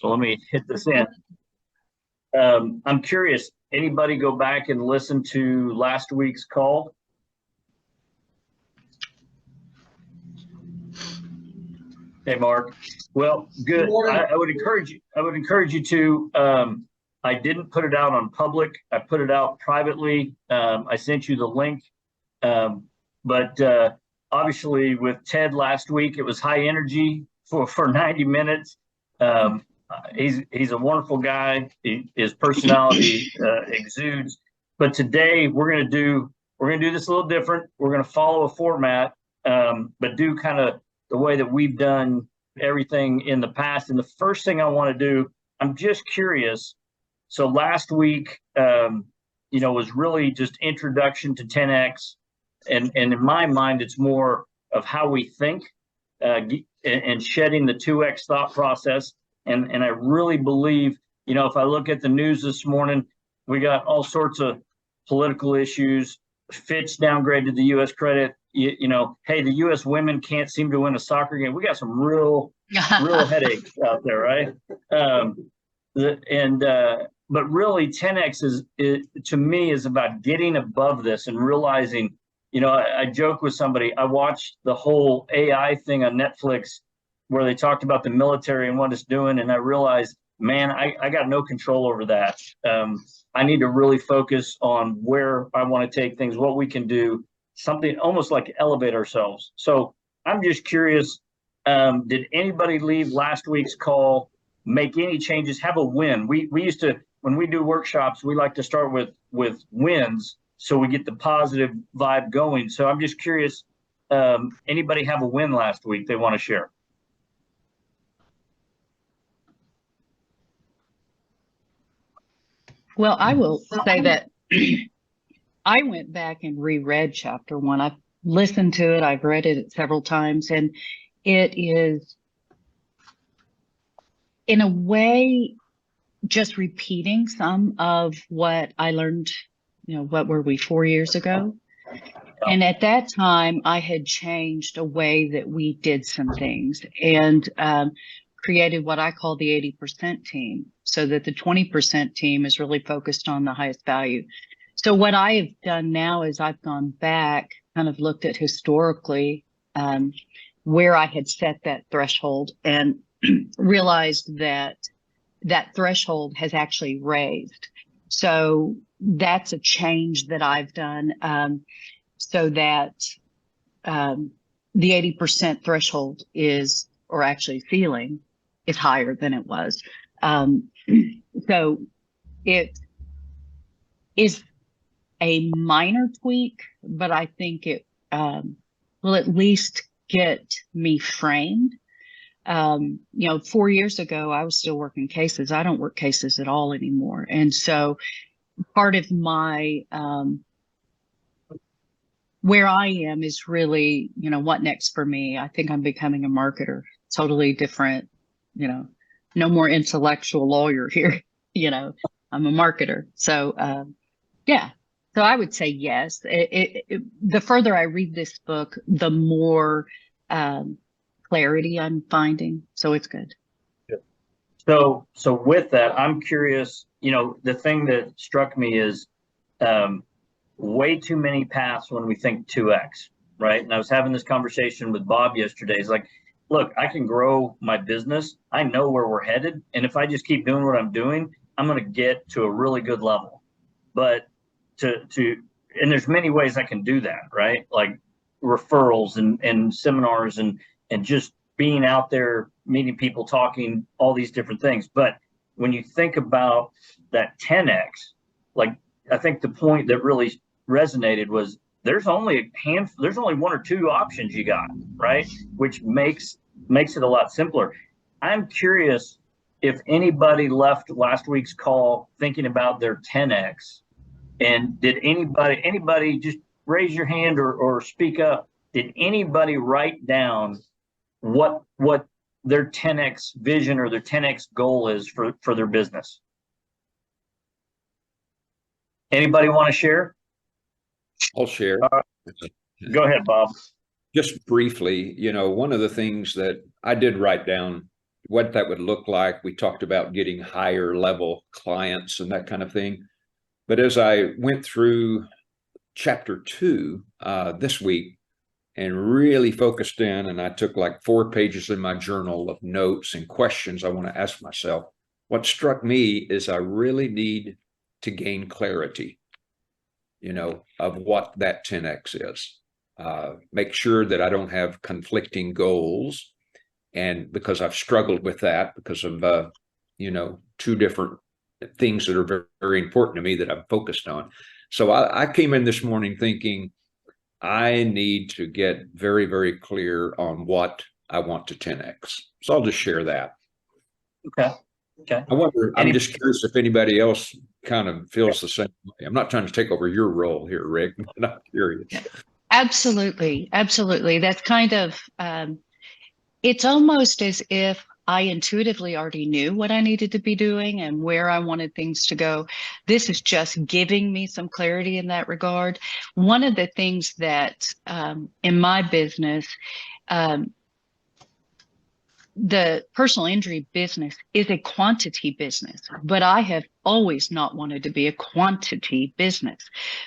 So let me hit this in. I'm curious, anybody go back and listen to last week's call? Hey, Mark. Well, good. I would encourage you to. I didn't put it out on public. I put it out privately. I sent you the link. But obviously with Ted last week, it was high energy for 90 minutes. He's a wonderful guy. His personality exudes. But today we're gonna do this a little different. We're gonna follow a format, but do kind of the way that we've done everything in the past. And the first thing I want to do, I'm just curious. So last week, was really just introduction to 10X. And in my mind, it's more of how we think and shedding the 2X thought process. And I really believe, if I look at the news this morning, we got all sorts of political issues. Fitch downgraded the U.S. credit. Hey, the U.S. women can't seem to win a soccer game. We got some real headaches out there, right? But really, 10X is to me is about getting above this and realizing. I joke with somebody. I watched the whole AI thing on Netflix where they talked about the military and what it's doing, and I realized, man, I got no control over that. I need to really focus on where I want to take things, what we can do, something almost like elevate ourselves. So I'm just curious, did anybody leave last week's call, make any changes, have a win? We used to, when we do workshops, we like to start with wins so we get the positive vibe going. So I'm just curious, anybody have a win last week they want to share? Well, I will say that I went back and reread chapter 1. I've listened to it. I've read it several times, and it is, in a way, just repeating some of what I learned, what were we, 4 years ago? And at that time, I had changed a way that we did some things and created what I call the 80% team, so that the 20% team is really focused on the highest value. So what I have done now is I've gone back, kind of looked at historically where I had set that threshold and realized that that threshold has actually raised. So that's a change that I've done, so that the 80% threshold is, or actually ceiling, is higher than it was. So it is a minor tweak, but I think it will at least get me framed. 4 years ago, I was still working cases. I don't work cases at all anymore. And so part of my, where I am is really, what next for me? I think I'm becoming a marketer, totally different, no more intellectual lawyer here, I'm a marketer. So, yeah. So I would say yes. The further I read this book, the more clarity I'm finding. So it's good. So with that, I'm curious, the thing that struck me is way too many paths when we think 2X, right? And I was having this conversation with Bob yesterday. He's like, look, I can grow my business. I know where we're headed. And if I just keep doing what I'm doing, I'm going to get to a really good level. But and there's many ways I can do that, right? Like referrals and seminars and just being out there, meeting people, talking, all these different things. But when you think about that 10X, like I think the point that really resonated was there's only one or two options you got, right? Which makes it a lot simpler. I'm curious if anybody left last week's call thinking about their 10X, and did anybody just raise your hand or speak up? Did anybody write down what their 10X vision or their 10X goal is for their business? Anybody want to share? I'll share. Go ahead, Bob. Just briefly, one of the things that I did write down what that would look like. We talked about getting higher level clients and that kind of thing. But as I went through chapter 2 this week and really focused in, and I took like 4 pages in my journal of notes and questions I want to ask myself, what struck me is I really need to gain clarity, of what that 10X is. Make sure that I don't have conflicting goals. And because I've struggled with that because of, 2 different things that are very, very important to me that I'm focused on. So I came in this morning thinking I need to get very, very clear on what I want to 10X. So I'll just share that. Okay. I wonder, I'm just curious if anybody else kind of feels the same way. I'm not trying to take over your role here, Rick, but I'm curious. Absolutely. Absolutely. That's kind of, it's almost as if I intuitively already knew what I needed to be doing and where I wanted things to go. This is just giving me some clarity in that regard. One of the things that in my business, the personal injury business is a quantity business, but I have always not wanted to be a quantity business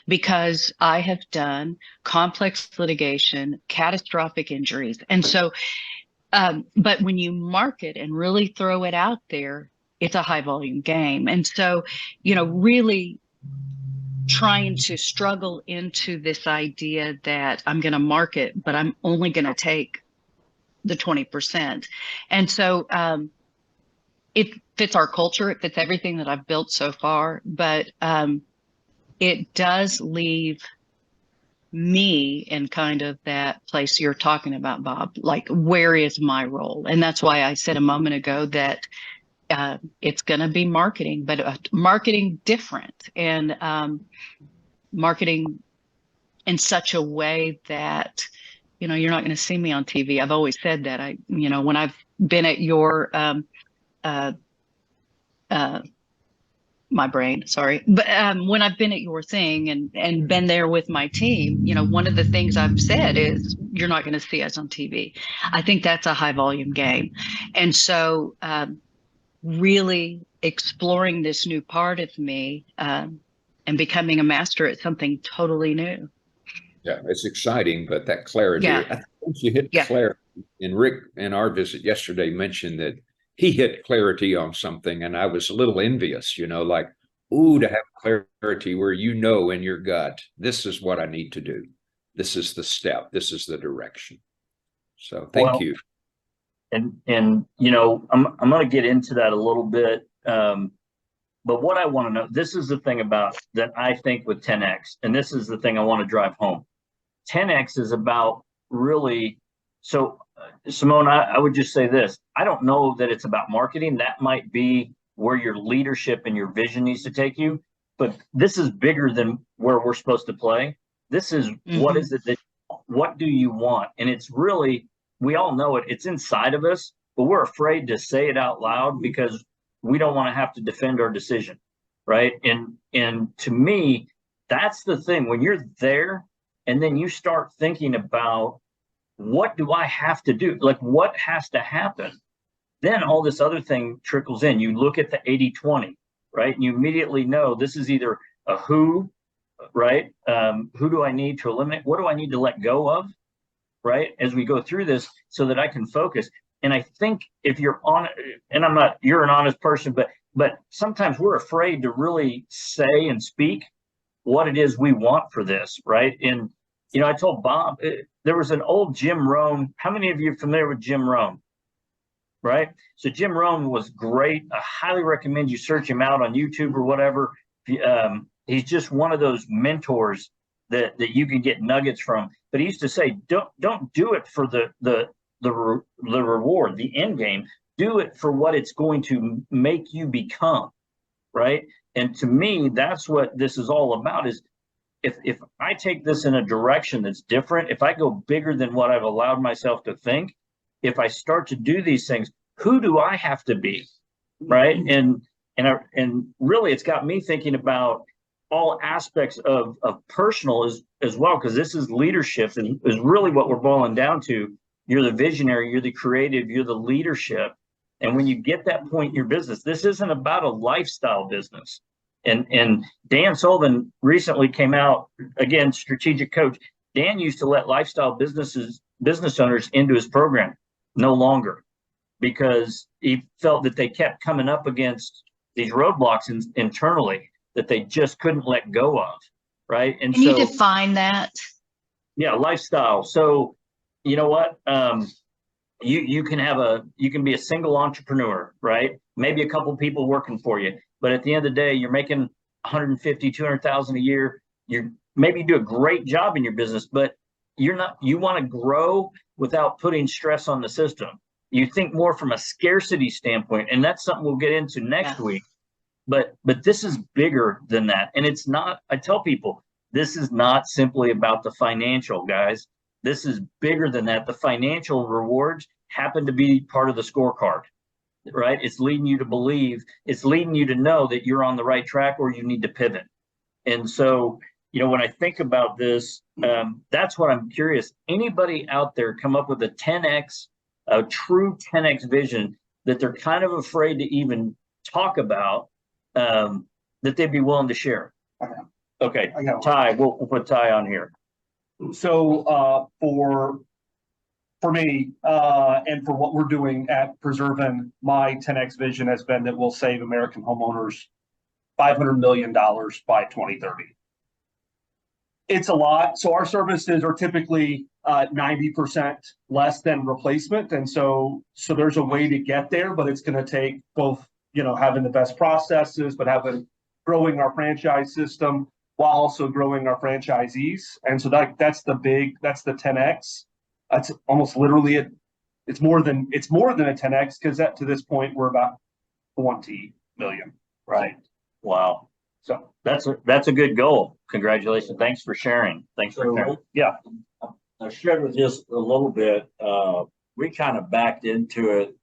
because I have done complex litigation, catastrophic injuries. And so, but when you market and really throw it out there, it's a high volume game. And so, really trying to struggle into this idea that I'm going to market, but I'm only going to take the 20%. And so it fits our culture. It fits everything that I've built so far, but it does leave me in kind of that place you're talking about, Bob, like where is my role? And that's why I said a moment ago that it's going to be marketing, but marketing different and marketing in such a way that you're not going to see me on TV. I've always said that. When I've been at your, my brain, sorry, but when I've been at your thing and been there with my team, one of the things I've said is you're not going to see us on TV. I think that's a high volume game, and so really exploring this new part of me and becoming a master at something totally new. Yeah, it's exciting, but that clarity, Yeah. I think once you hit clarity, and Rick in our visit yesterday mentioned that he hit clarity on something, and I was a little envious, like, ooh, to have clarity where in your gut, this is what I need to do. This is the step. This is the direction. So thank you. And I'm going to get into that a little bit. But what I want to know, this is the thing about that I think with 10X, and this is the thing I want to drive home. 10X is about really, so Simone, I would just say this. I don't know that it's about marketing. That might be where your leadership and your vision needs to take you. But this is bigger than where we're supposed to play. This is what is it that, what do you want? And it's really, we all know it. It's inside of us, but we're afraid to say it out loud because we don't want to have to defend our decision, right? And to me, that's the thing. When you're there and then you start thinking about what do I have to do? Like what has to happen? Then all this other thing trickles in. You look at the 80-20, right? And you immediately know this is either a who, right? Who do I need to eliminate? What do I need to let go of, right? As we go through this so that I can focus. And I think if you're on, and you're an honest person, but sometimes we're afraid to really say and speak what it is we want for this, right? And, I told Bob, there was an old Jim Rohn. How many of you are familiar with Jim Rohn, right? So Jim Rohn was great. I highly recommend you search him out on YouTube or whatever. He's just one of those mentors that you can get nuggets from. But he used to say, don't do it for the reward, the end game. Do it for what it's going to make you become, right? And to me, that's what this is all about. Is if I take this in a direction that's different, if I go bigger than what I've allowed myself to think, if I start to do these things, who do I have to be, right? And really, it's got me thinking about all aspects of personal as well, because this is leadership and is really what we're boiling down to. You're the visionary, you're the creative, you're the leadership. And when you get that point in your business, this isn't about a lifestyle business. And Dan Sullivan recently came out, again, strategic coach. Dan used to let lifestyle business owners into his program, no longer, because he felt that they kept coming up against these roadblocks internally that they just couldn't let go of, right? And Can you so define that? yeah, lifestyle. So you know what? You can be a single entrepreneur, right? Maybe a couple people working for you, but at the end of the day, you're making 150, 200,000 a year. Maybe you do a great job in your business, but you want to grow without putting stress on the system. You think more from a scarcity standpoint, and that's something we'll get into next week. But this is bigger than that. And it's not, I tell people, this is not simply about the financial, guys. This is bigger than that. The financial rewards happen to be part of the scorecard, right? It's leading you to believe, it's leading you to know that you're on the right track or you need to pivot. And so, when I think about this, that's what I'm curious. Anybody out there come up with a 10X, a true 10X vision that they're kind of afraid to even talk about, that they'd be willing to share? Okay, Ty, we'll put Ty on here. So for me, and for what we're doing at Preserving, my 10X vision has been that we'll save American homeowners $500 million by 2030. It's a lot. So our services are typically 90% less than replacement. And so there's a way to get there, but it's going to take both, having the best processes, but growing our franchise system while also growing our franchisees. And so that's the 10X. That's almost literally it's more than a 10X, because to this point we're about 20 million. Right. Wow. So that's a good goal. Congratulations. Thanks for sharing. Yeah. I shared with you a little bit. We kind of backed into it.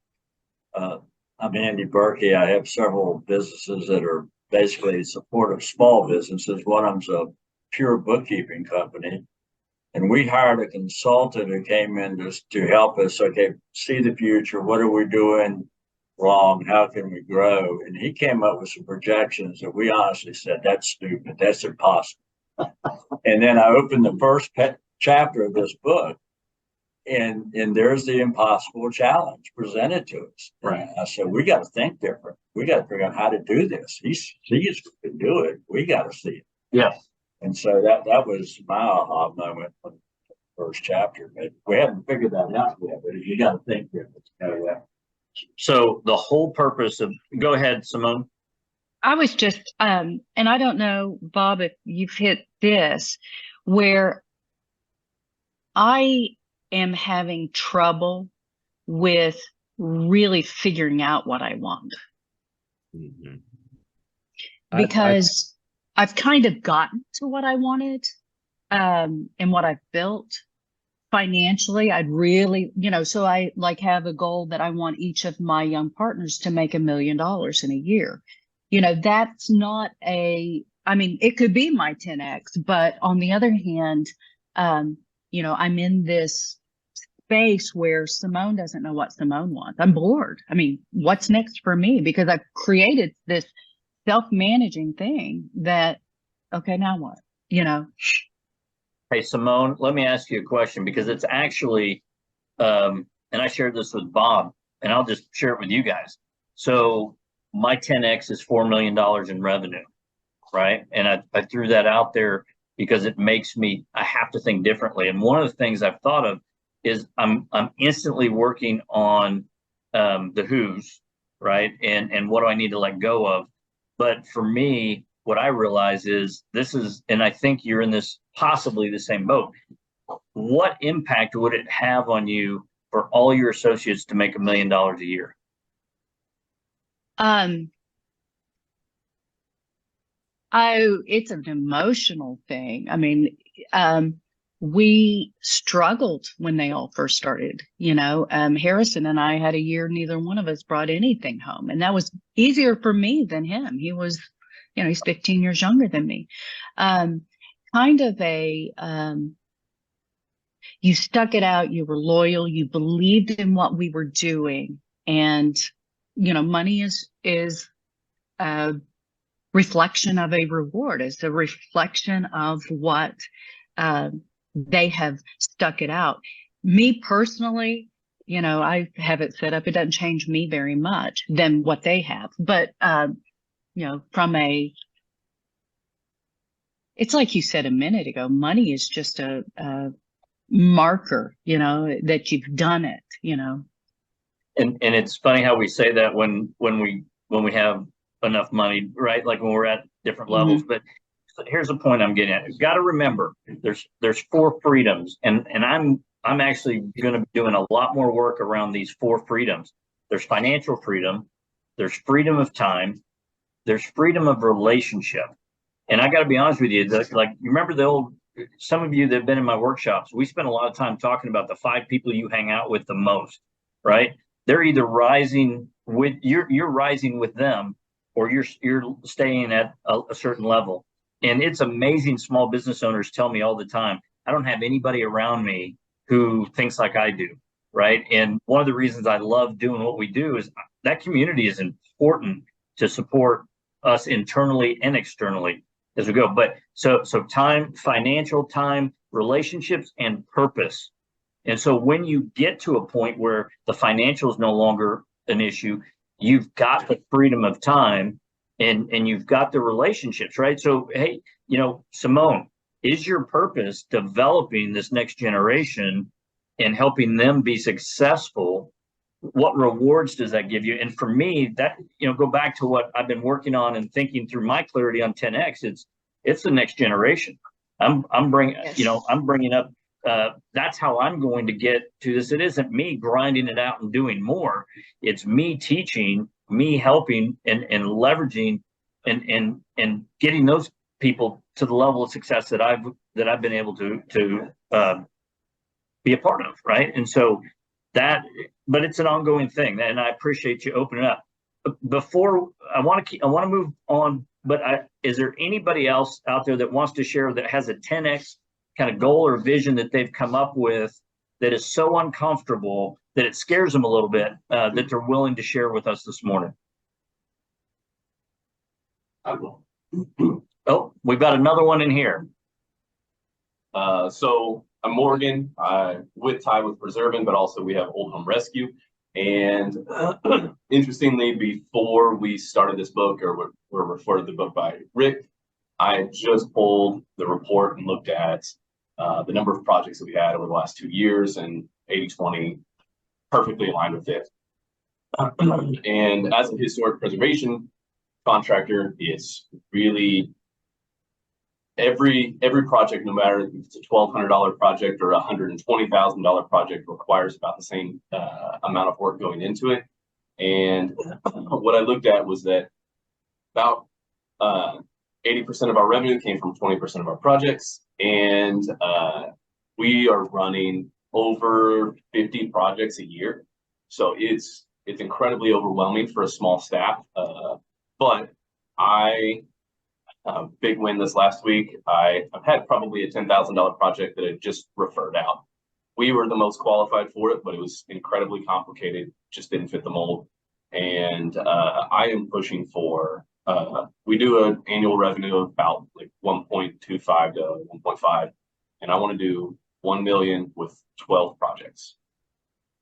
I'm Andy Berkey. I have several businesses that are basically supportive small businesses. One of them's a pure bookkeeping company. And we hired a consultant who came in to help us, see the future. What are we doing wrong? How can we grow? And he came up with some projections that we honestly said, that's stupid. That's impossible. And then I opened the first chapter of this book, and there's the impossible challenge presented to us. Right. And I said, we got to think different. We got to figure out how to do this. He sees we can do it. We got to see it. Yes. And so that was my aha moment from the first chapter. But we haven't figured that out yet, but you got to think different. So the whole purpose of, go ahead, Simone. I was just, and I don't know, Bob, if you've hit this, where I am having trouble with really figuring out what I want. Mhm. Because I've kind of gotten to what I wanted, and what I've built financially. I'd really, so I have a goal that I want each of my young partners to make $1 million in a year. That's not it could be my 10X, but on the other hand, I'm in this space where Simone doesn't know what Simone wants. I'm bored. What's next for me? Because I've created this self-managing thing that, okay, now what? Hey, Simone, let me ask you a question, because it's actually, and I shared this with Bob, and I'll just share it with you guys. So my 10X is $4 million in revenue, right? And I threw that out there because it makes me, I have to think differently. And one of the things I've thought of is I'm instantly working on the who's, right? And what do I need to let go of? But for me, what I realize is and I think you're in this possibly the same boat. What impact would it have on you for all your associates to make $1 million a year? It's an emotional thing. We struggled when they all first started. Harrison and I had a year, neither one of us brought anything home. And that was easier for me than him. He was, he's 15 years younger than me. You stuck it out, you were loyal, you believed in what we were doing. And money is a reflection of a reward. It's a reflection of what they have stuck it out. Me personally, I have it set up. It doesn't change me very much than what they have. But, it's like you said a minute ago, money is just a marker, that you've done it, And it's funny how we say that when we have enough money, right? Like when we're at different levels. But here's the point I'm getting at. You've got to remember there's 4 freedoms, and I'm actually going to be doing a lot more work around these 4 freedoms. There's financial freedom, there's freedom of time, there's freedom of relationship. And I got to be honest with you, like you remember some of you that have been in my workshops, we spend a lot of time talking about the 5 people you hang out with the most, right? They're either rising with you're rising with them, or you're staying at a certain level. And it's amazing. Small business owners tell me all the time, I don't have anybody around me who thinks like I do, right? And one of the reasons I love doing what we do is that community is important to support us internally and externally as we go. But so time, financial time, relationships, and purpose. And so when you get to a point where the financial is no longer an issue, you've got the freedom of time and you've got the relationships, right? So, hey, Simone, is your purpose developing this next generation and helping them be successful? What rewards does that give you? And for me, that, go back to what I've been working on and thinking through my clarity on 10X, it's the next generation. I'm bringing, I'm bringing up, that's how I'm going to get to this. It isn't me grinding it out and doing more. It's me teaching, me helping and leveraging and getting those people to the level of success that I've been able to be a part of, right? And so but it's an ongoing thing, and I appreciate you opening up. Before I want to move on, but is there anybody else out there that wants to share that has a 10X kind of goal or vision that they've come up with that is so uncomfortable that it scares them a little bit, that they're willing to share with us this morning? I will. Oh, we've got another one in here. So I'm Morgan. I'm with Ty with Preserving, but also we have Old Home Rescue. And interestingly, before we started this book, or we're referred to the book by Rick, I just pulled the report and looked at the number of projects that we had over the last 2 years, and 80/20 perfectly aligned with it. And as a historic preservation contractor, it's really every project, no matter if it's a $1,200 project or a $120,000 project, requires about the same amount of work going into it. And what I looked at was that about 80% of our revenue came from 20% of our projects, and we are running over 50 projects a year. So it's incredibly overwhelming for a small staff. But big win this last week. I've had probably a $10,000 project that I just referred out. We were the most qualified for it, but it was incredibly complicated, just didn't fit the mold. And I am pushing for, we do an annual revenue of about like 1.25 to 1.5, and I want to do 1 million with 12 projects.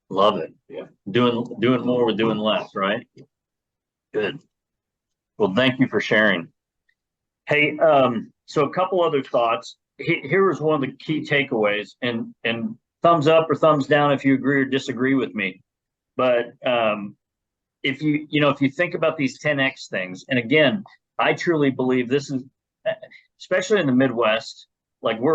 Love it. Yeah. Doing more with doing less, right? Good. Well, thank you for sharing. Hey, so a couple other thoughts. Here is one of the key takeaways, and thumbs up or thumbs down if you agree or disagree with me. But if you think about these 10X things, and again, I truly believe this is, especially in the Midwest, like we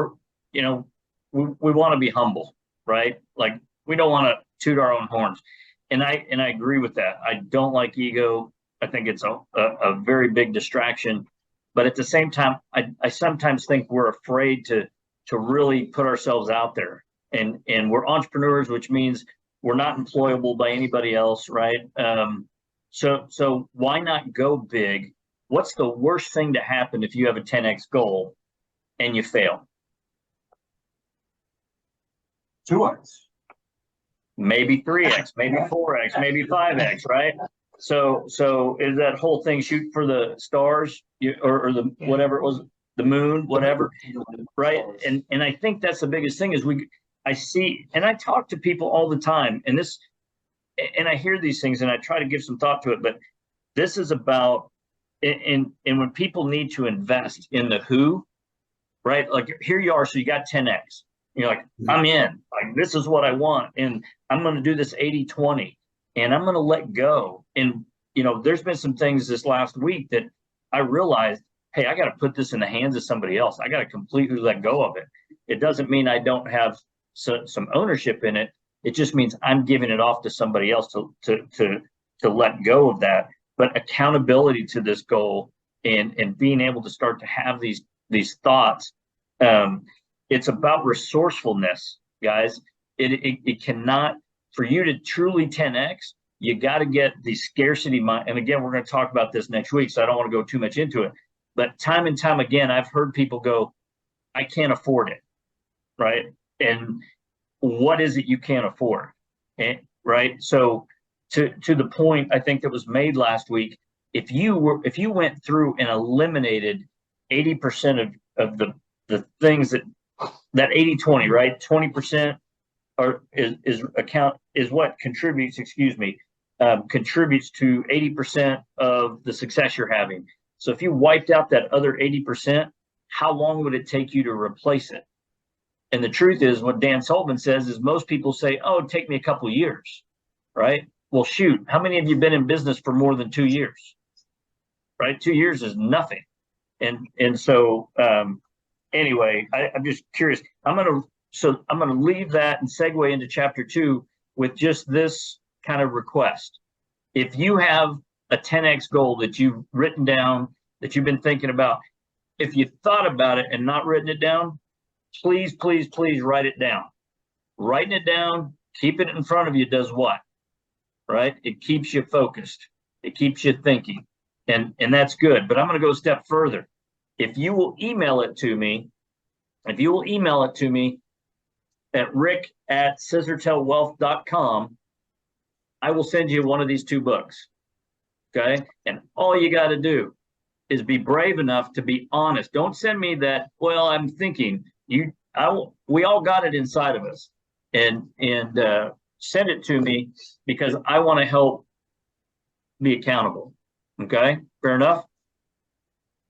want to be humble, right? Like we don't want to toot our own horns, and I agree with that. I don't like ego. I think it's a very big distraction. But at the same time, I sometimes think we're afraid to really put ourselves out there. And we're entrepreneurs, which means we're not employable by anybody else, right? So why not go big? What's the worst thing to happen if you have a 10X goal and you fail? 2X. Maybe 3X, maybe 4X, maybe 5X, right? So is that whole thing shoot for the stars or the whatever it was, the moon, whatever, right? And I think that's the biggest thing is I see, and I talk to people all the time, and I hear these things and I try to give some thought to it, but this is about, and when people need to invest in the who, right? Like here you are, so you got 10X. You're like, I'm in, like, this is what I want. And I'm going to do this 80-20 and I'm going to let go. And, there's been some things this last week that I realized, hey, I got to put this in the hands of somebody else. I got to completely let go of it. It doesn't mean I don't have some ownership in it. It just means I'm giving it off to somebody else to let go of that. But accountability to this goal and being able to start to have these thoughts, it's about resourcefulness, guys. It cannot, for you to truly 10X, you got to get the scarcity mind. And again, we're going to talk about this next week, so I don't want to go too much into it. But time and time again, I've heard people go, I can't afford it, right? And what is it you can't afford, right? So to the point I think that was made last week, if you went through and eliminated 80% of the things that 80-20, right? 20% is what contributes, contributes to 80% of the success you're having. So if you wiped out that other 80%, how long would it take you to replace it? And the truth is, what Dan Sullivan says is most people say, oh, it'd take me a couple of years, right? Well, shoot, how many of you been in business for more than 2 years, right? 2 years is nothing. And so anyway, I'm just curious. I'm going to leave that and segue into chapter 2 with just this kind of request. If you have a 10X goal that you've written down, that you've been thinking about, if you thought about it and not written it down, please, please, please write it down. Writing it down, keep it in front of you does what? Right? It keeps you focused. It keeps you thinking. And that's good. But I'm going to go a step further. If you will email it to me at rick@scissortailwealth.com, I will send you one of these 2 books. Okay? And all you got to do is be brave enough to be honest. Don't send me that, well, I'm thinking. We all got it inside of us. And send it to me because I want to help be accountable. Okay? Fair enough?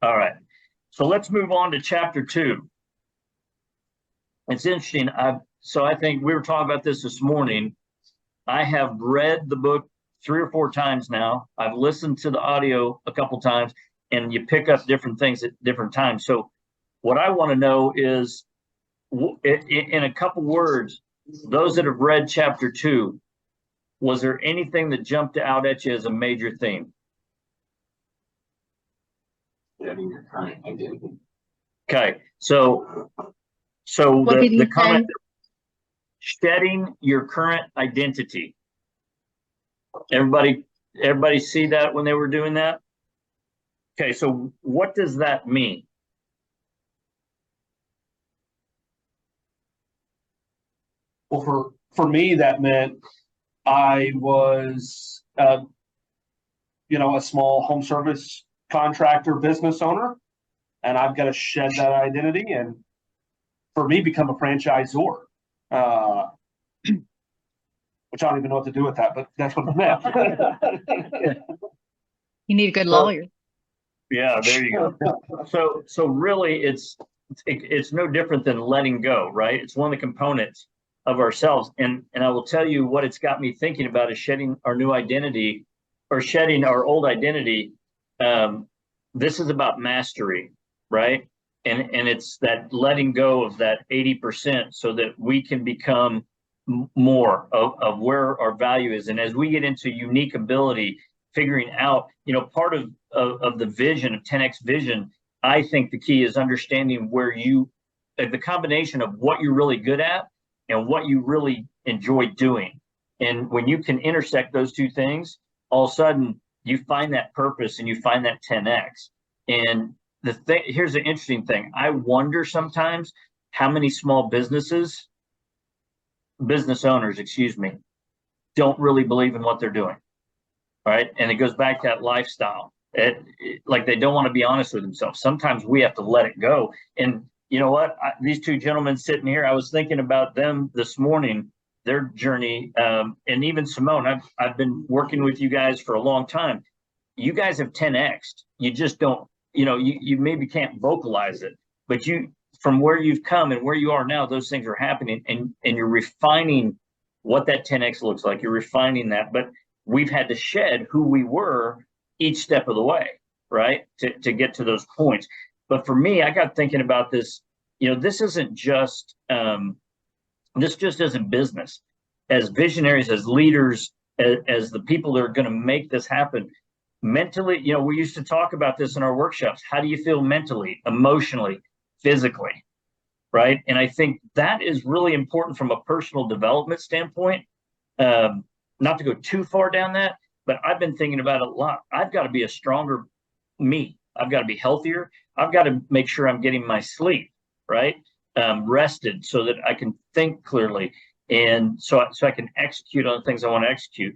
All right. So let's move on to chapter 2. It's interesting. So I think we were talking about this morning. I have read the book 3 or 4 times now. I've listened to the audio a couple times, and you pick up different things at different times. So what I want to know is, in a couple words, those that have read chapter 2, was there anything that jumped out at you as a major theme? Getting your current identity. Okay, so What did he the comment, say? shedding your current identity. Everybody see that when they were doing that? Okay, so what does that mean? Well, for me, that meant I was, a small home service contractor business owner, and I've got to shed that identity and, for me, become a franchisor, which I don't even know what to do with that, but that's what it meant. You need a good lawyer. Yeah, there you go. So really, it's no different than letting go, right? It's one of the components of ourselves. And I will tell you what it's got me thinking about is shedding our new identity or shedding our old identity. This is about mastery, right? And it's that letting go of that 80% so that we can become more of where our value is. And as we get into unique ability, figuring out, part of the vision of 10X vision, I think the key is understanding where the combination of what you're really good at and what you really enjoy doing. And when you can intersect those 2 things, all of a sudden you find that purpose and you find that 10X. And here's the interesting thing. I wonder sometimes how many small business owners, don't really believe in what they're doing. right? And it goes back to that lifestyle. Like they don't want to be honest with themselves. Sometimes we have to let it go. And you know what? These two gentlemen sitting here, I was thinking about them this morning, their journey, and even Simone. I've been working with you guys for a long time. You guys have 10x'd. You just don't, you maybe can't vocalize it, but you, from where you've come and where you are now, those things are happening, and you're refining what that 10x looks like. You're refining that, but we've had to shed who we were each step of the way, right? To get to those points. But for me, I got thinking about this, this isn't just, this just isn't business. As visionaries, as leaders, as the people that are going to make this happen, mentally, we used to talk about this in our workshops. How do you feel mentally, emotionally, physically, right? And I think that is really important from a personal development standpoint. Not to go too far down that, but I've been thinking about it a lot. I've got to be a stronger me. I've got to be healthier. I've got to make sure I'm getting my sleep, right? Rested so that I can think clearly. And so I can execute on the things I want to execute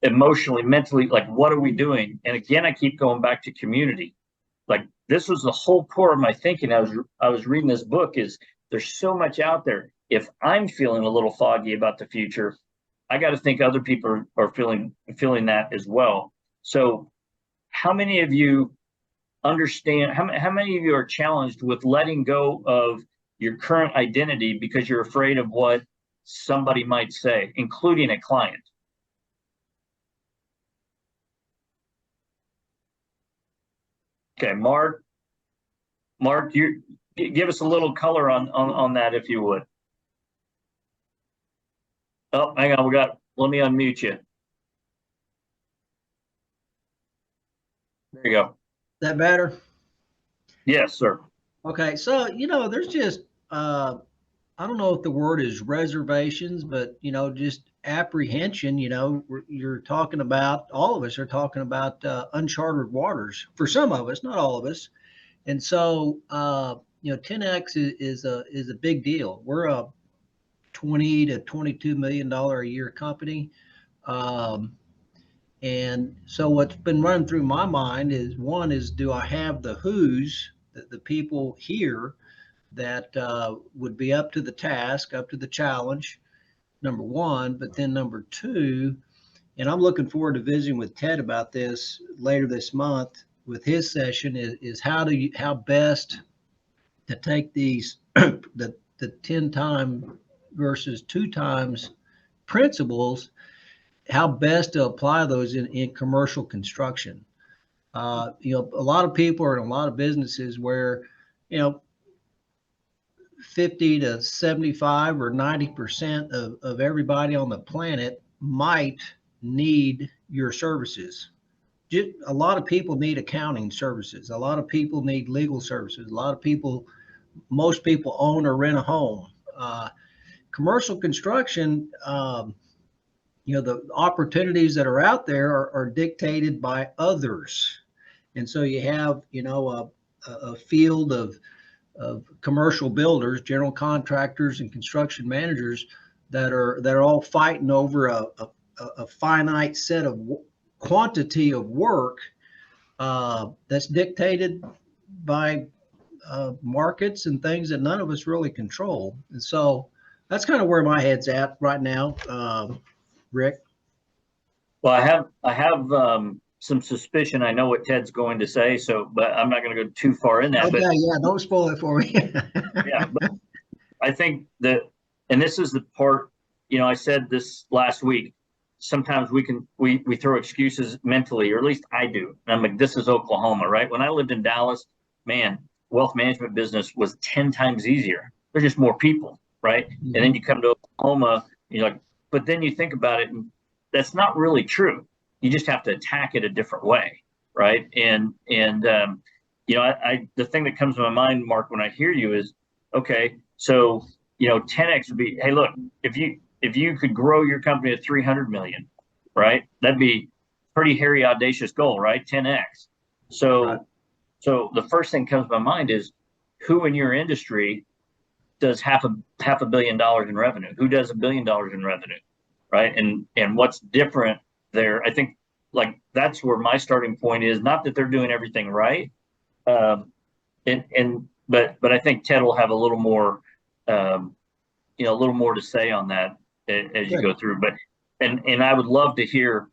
emotionally, mentally. Like, what are we doing? And again, I keep going back to community. Like, this was the whole core of my thinking. I was reading this book, is there's so much out there. If I'm feeling a little foggy about the future, I got to think other people are feeling that as well. So how many of you understand, how many of you are challenged with letting go of your current identity because you're afraid of what somebody might say, including a client? Okay, Mark, you give us a little color on that, if you would. Oh, hang on, let me unmute you. There you go. That better? Yes, sir. Okay, so there's just I don't know if the word is reservations, but just apprehension. You're talking about, all of us are talking about uncharted waters for some of us, not all of us. And so 10x is a big deal. We're a 20 to 22 million dollar a year company. And so what's been running through my mind is, one is, do I have the who's, the people here that would be up to the task, up to the challenge, number one. But then number two, and I'm looking forward to visiting with Ted about this later this month with his session, is how best to take these the 10 time versus 2 times principles, how best to apply those in commercial construction. A lot of people are in a lot of businesses where 50 to 75 or 90% of everybody on the planet might need your services. A lot of people need accounting services. A lot of people need legal services. Most people own or rent a home. Commercial construction, the opportunities that are out there are dictated by others. And so you have, a field of commercial builders, general contractors, and construction managers that are all fighting over a finite set of quantity of work that's dictated by markets and things that none of us really control. And so that's kind of where my head's at right now, Rick. Well, I have some suspicion. I know what Ted's going to say, but I'm not going to go too far in that. Okay, yeah, don't spoil it for me. Yeah, but I think that, and this is the part, I said this last week, sometimes we throw excuses mentally, or at least I do. And I'm like, this is Oklahoma, right? When I lived in Dallas, man, wealth management business was 10 times easier. There's just more people, right? Mm-hmm. And then you come to Oklahoma, you're like, but then you think about it, and that's not really true. You just have to attack it a different way, right? And the thing that comes to my mind, Mark, when I hear you is, okay, so 10x would be, hey, look, if you could grow your company to 300 million, right? That'd be pretty hairy, audacious goal, right? 10x. So, right. So the first thing that comes to my mind is, who in your industry does half a billion dollars in revenue? Who does $1 billion in revenue, right? And what's different there? I think like, that's where my starting point is. Not that they're doing everything right. But I think Ted will have a little more, a little more to say on that as you go through. But, and I would love to hear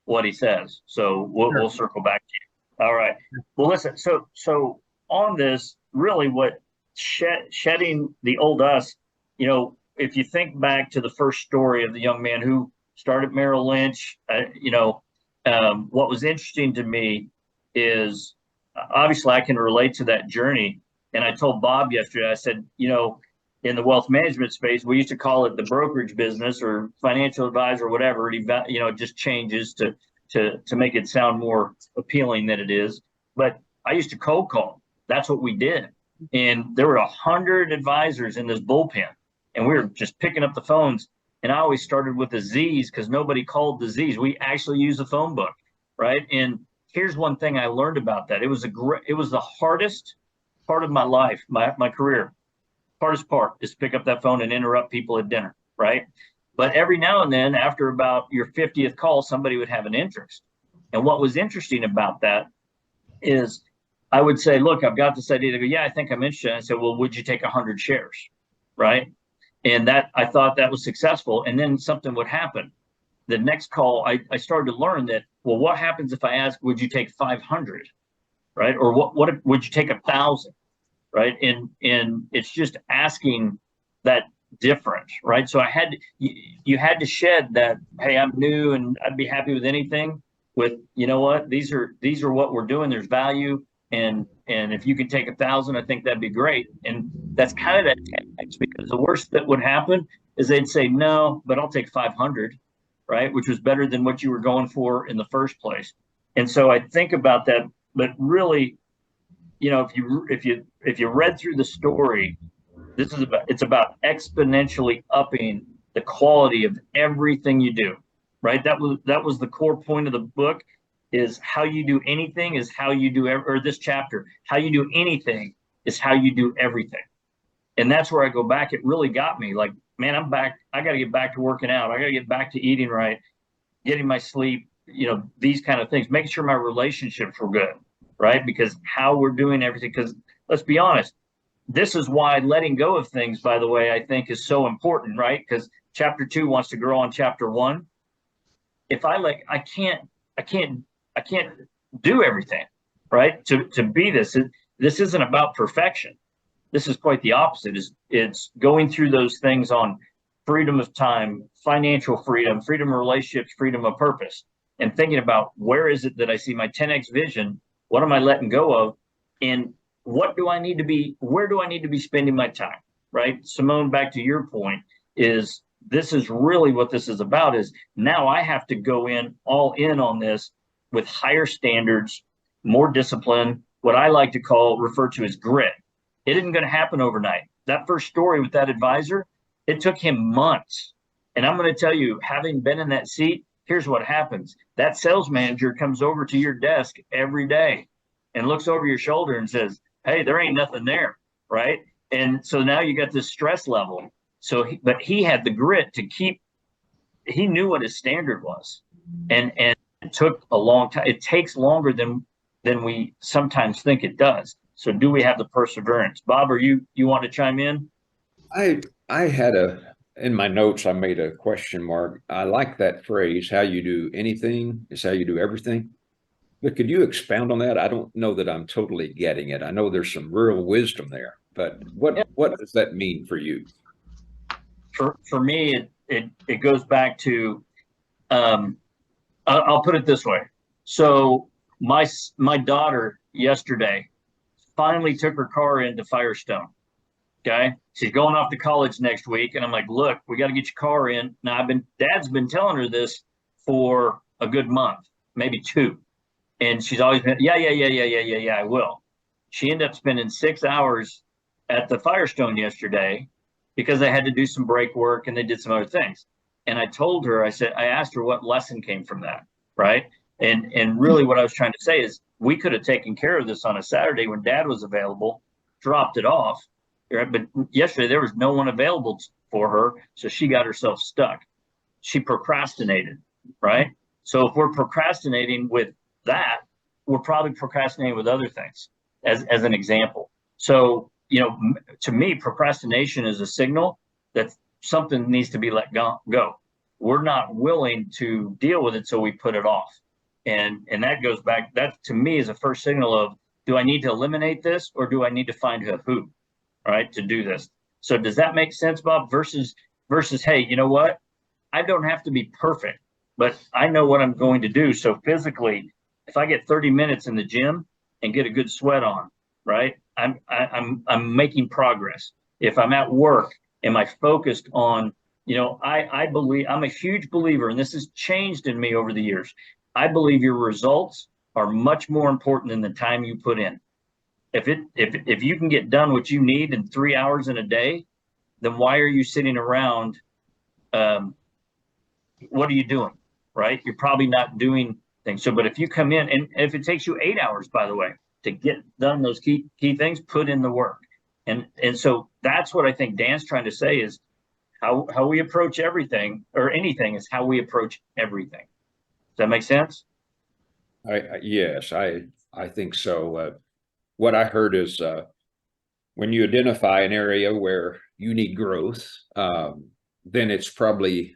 what he says. So we'll circle back to you. All right. Well, listen, so on this, really what shedding the old us, if you think back to the first story of the young man who started Merrill Lynch, what was interesting to me is obviously I can relate to that journey. And I told Bob yesterday, I said, in the wealth management space, we used to call it the brokerage business or financial advisor or whatever. It just changes to make it sound more appealing than it is. But I used to cold call. That's what we did. And there were 100 advisors in this bullpen, and we were just picking up the phones. And I always started with the Z's because nobody called the Z's. We actually used the phone book, right? And here's one thing I learned about that. It was the hardest part of my life, my career. Hardest part is to pick up that phone and interrupt people at dinner, right? But every now and then, after about your 50th call, somebody would have an interest. And what was interesting about that is I would say, look, I've got this idea. They go, yeah, I think I'm interested. And I said, well, would you take 100 shares, right? And that I thought that was successful. And then something would happen. The next call, I started to learn that, well, what happens if I ask, would you take 500, right? Or what if, would you take 1,000, right? And it's just asking that difference, right? So you had to shed that, hey, I'm new and I'd be happy with anything. With, you know what, these are what we're doing. There's value. And if you could take 1,000, I think that'd be great. And that's kind of that 10x, because the worst that would happen is they'd say, no, but I'll take 500, right? Which was better than what you were going for in the first place. And so I think about that, but really, if you read through the story, it's about exponentially upping the quality of everything you do, right? That was the core point of the book. Is how you do anything is how you do, or this chapter, how you do anything is how you do everything. And that's where I go back. It really got me like, man, I'm back. I got to get back to working out. I got to get back to eating right, getting my sleep, these kind of things, making sure my relationships were good, right? Because how we're doing everything, because let's be honest, this is why letting go of things, by the way, I think is so important, right? Because chapter 2 wants to grow on chapter 1. If I can't do everything, right? To be this isn't about perfection. This is quite the opposite. It's going through those things on freedom of time, financial freedom, freedom of relationships, freedom of purpose, and thinking about where is it that I see my 10x vision? What am I letting go of? And where do I need to be spending my time, right? Simone, back to your point, this is really what this is about, is now I have to go all in on this with higher standards, more discipline, what I like to refer to as grit. It isn't going to happen overnight. That first story with that advisor, it took him months. And I'm going to tell you, having been in that seat, here's what happens. That sales manager comes over to your desk every day and looks over your shoulder and says, hey, there ain't nothing there, right? And so now you got this stress level. But he had the grit to he knew what his standard was. And it took a long time. It takes longer than we sometimes think it does. So do we have the perseverance? Bob, you want to chime in? I had in my notes, I made a question mark. I like that phrase, how you do anything is how you do everything. But could you expound on that? I don't know that I'm totally getting it. I know there's some real wisdom there, but what does that mean for you? For me, it goes back to, I'll put it this way. So my daughter yesterday finally took her car into Firestone. Okay. She's going off to college next week. And I'm like, look, we got to get your car in. Now Dad's been telling her this for a good month, maybe 2. And she's always been, yeah, I will. She ended up spending 6 hours at the Firestone yesterday because they had to do some brake work and they did some other things. And I told her, I asked her what lesson came from that, right? And really what I was trying to say is we could have taken care of this on a Saturday when Dad was available, dropped it off, right? But yesterday there was no one available for her, so she got herself stuck. She procrastinated, right? So if we're procrastinating with that, we're probably procrastinating with other things as an example. So, to me, procrastination is a signal that something needs to be let go. We're not willing to deal with it, so we put it off. And that goes back, that to me is a first signal of, do I need to eliminate this, or do I need to find a who, right, to do this? So does that make sense, Bob? Versus, hey, you know what? I don't have to be perfect, but I know what I'm going to do. So physically, if I get 30 minutes in the gym and get a good sweat on, right, I'm making progress. If I'm at work, am I focused on, I believe, I'm a huge believer, and this has changed in me over the years. I believe your results are much more important than the time you put in. If you can get done what you need in 3 hours in a day, then why are you sitting around? What are you doing, right? You're probably not doing things. So, but if you come in, and if it takes you 8 hours, by the way, to get done those key things, put in the work. And so that's what I think Dan's trying to say is how we approach everything, or anything, is how we approach everything. Does that make sense? Yes, I think so. What I heard is when you identify an area where you need growth, then it's probably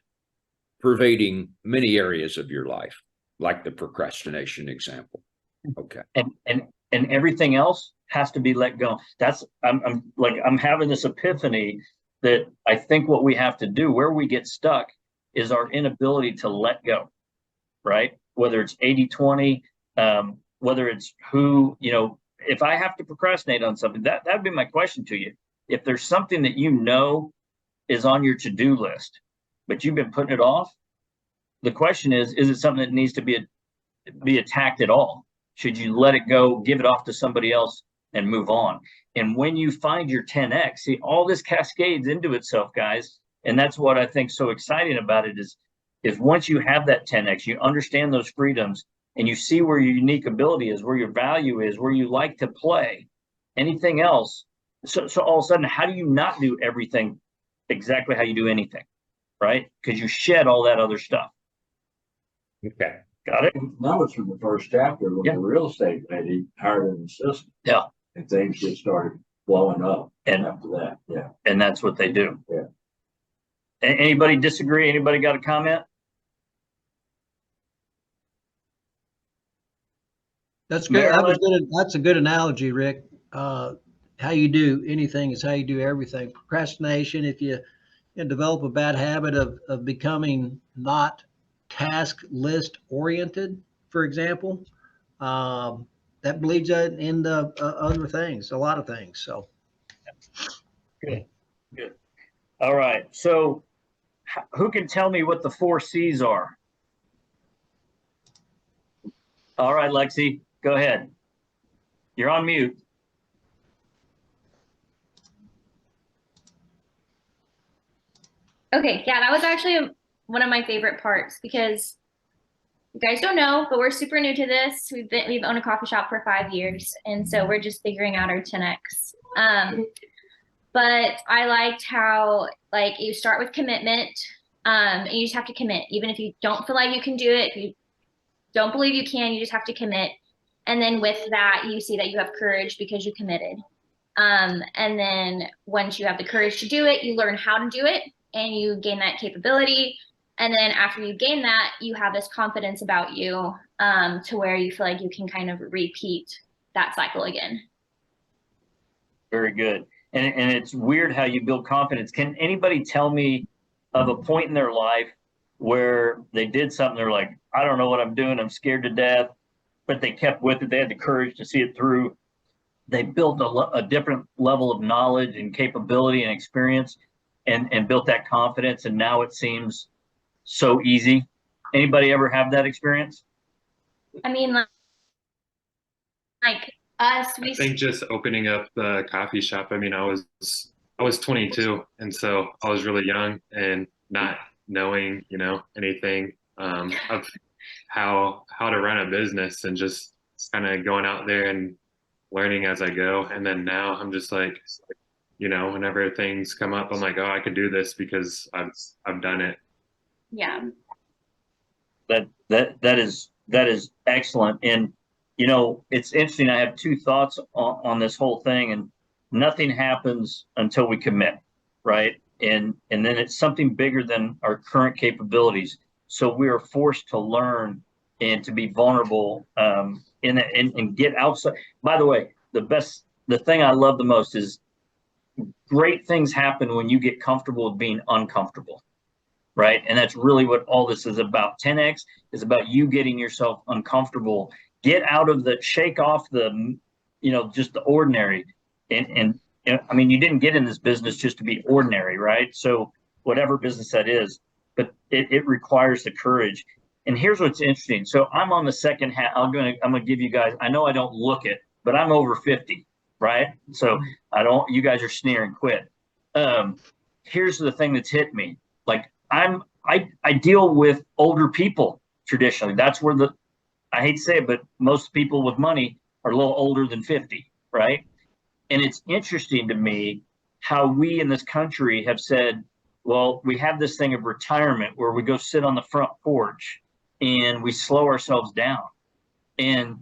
pervading many areas of your life, like the procrastination example. Okay. And everything else has to be let go. I'm having this epiphany that I think what we have to do, where we get stuck, is our inability to let go, right? Whether it's 80-20, whether it's who, if I have to procrastinate on something, that'd be my question to you. If there's something that is on your to-do list, but you've been putting it off, the question is it something that needs to be attacked at all? Should you let it go, give it off to somebody else, and move on? And when you find your 10X, see, all this cascades into itself, guys. And that's what I think so exciting about it is once you have that 10X, you understand those freedoms, and you see where your unique ability is, where your value is, where you like to play, anything else. So all of a sudden, how do you not do everything exactly how you do anything, right? Because you shed all that other stuff. Okay. Got it? That was from the first chapter when the real estate lady hired an assistant. Yeah. And things just started blowing up. And after that, yeah. And that's what they do. Yeah. Anybody disagree? Anybody got a comment? That's good. That was good. That's a good analogy, Rick. How you do anything is how you do everything. Procrastination, if you develop a bad habit of becoming not task list oriented, for example, that bleeds into other things, a lot of things. So good. All right. So who can tell me what the 4 C's are? All right, Lexi, go ahead. You're on mute. Okay, yeah, that was actually one of my favorite parts because you guys don't know, but we're super new to this. We've owned a coffee shop for 5 years, and so we're just figuring out our 10X. But I liked how you start with commitment, and you just have to commit, even if you don't feel like you can do it. If you don't believe you can, you just have to commit. And then with that, you see that you have courage because you committed. And then once you have the courage to do it, you learn how to do it, and you gain that capability. And then after you gain that, you have this confidence about you to where you feel like you can kind of repeat that cycle again. Very good. And it's weird how you build confidence. Can anybody tell me of a point in their life where they did something, they're like, I don't know what I'm doing, I'm scared to death, but they kept with it, they had the courage to see it through. They built a different level of knowledge and capability and experience and built that confidence, and now it seems so easy. Anybody ever have that experience? I mean, like us, I think just opening up the coffee shop. I mean, I was 22, and so I was really young and not knowing, anything of how to run a business, and just kind of going out there and learning as I go. And then now I'm just like, whenever things come up, I'm like, oh, I could do this because I've done it. Yeah. That is excellent. And you know, it's interesting. I have two thoughts on this whole thing, and nothing happens until we commit, right? And then it's something bigger than our current capabilities. So we are forced to learn and to be vulnerable and get outside. By the way, the thing I love the most is great things happen when you get comfortable with being uncomfortable, right? And that's really what all this is about. 10X is about you getting yourself uncomfortable, get out of shake off the, you know, just the ordinary. And I mean, you didn't get in this business just to be ordinary, right? So whatever business that is, but it requires the courage. And here's what's interesting. So I'm on the second half. I'm gonna give you guys. I know I don't look it, but I'm over 50, right? So I don't. You guys are sneering. Quit. Here's the thing that's hit me. Like I deal with older people traditionally. That's where I hate to say it, but most people with money are a little older than 50, right? And it's interesting to me how we in this country have said, well, we have this thing of retirement where we go sit on the front porch and we slow ourselves down. And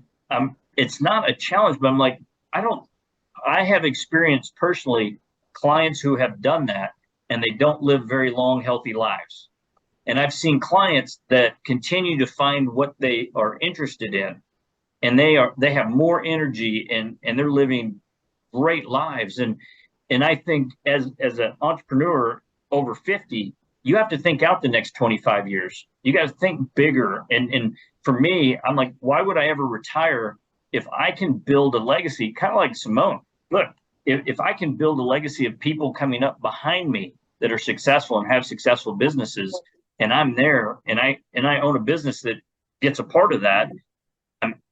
it's not a challenge, but I'm like, I have experienced personally clients who have done that and they don't live very long, healthy lives. And I've seen clients that continue to find what they are interested in, and they have more energy and they're living great lives. And I think as an entrepreneur over 50, you have to think out the next 25 years. You got to think bigger. And for me, I'm like, why would I ever retire if I can build a legacy? Kind of like Simone. Look, if I can build a legacy of people coming up behind me that are successful and have successful businesses, and I'm there, and I own a business that gets a part of that,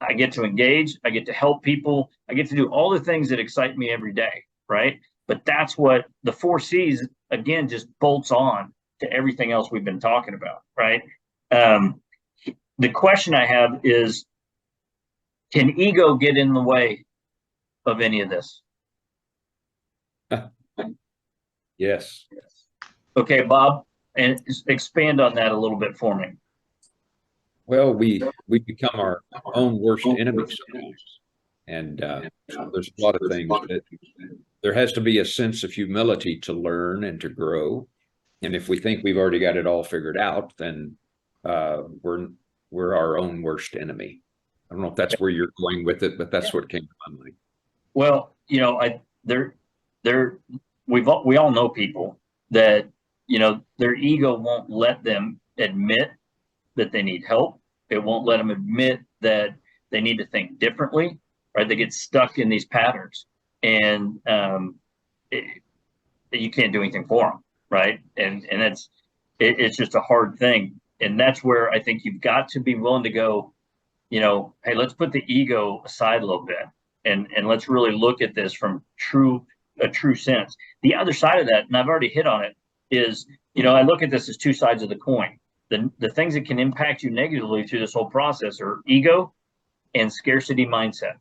I get to engage, I get to help people, I get to do all the things that excite me every day, right? But that's what the 4 C's, again, just bolts on to everything else we've been talking about, right? The question I have is, can ego get in the way of any of this? Yes. Okay, Bob, and expand on that a little bit for me. Well, we become our own worst enemy sometimes. And so there's a lot of things that there has to be a sense of humility to learn and to grow. And if we think we've already got it all figured out, then we're our own worst enemy. I don't know if that's where you're going with it, but that's what came to my mind. Well, you know, we all know people that, you know, their ego won't let them admit that they need help. It won't let them admit that they need to think differently, right? They get stuck in these patterns, and you can't do anything for them, right? And it's just a hard thing. And that's where I think you've got to be willing to go, you know, hey, let's put the ego aside a little bit and let's really look at this from a true sense. The other side of that, and I've already hit on it, is, you know, I look at this as two sides of the coin. The things that can impact you negatively through this whole process are ego and scarcity mindset.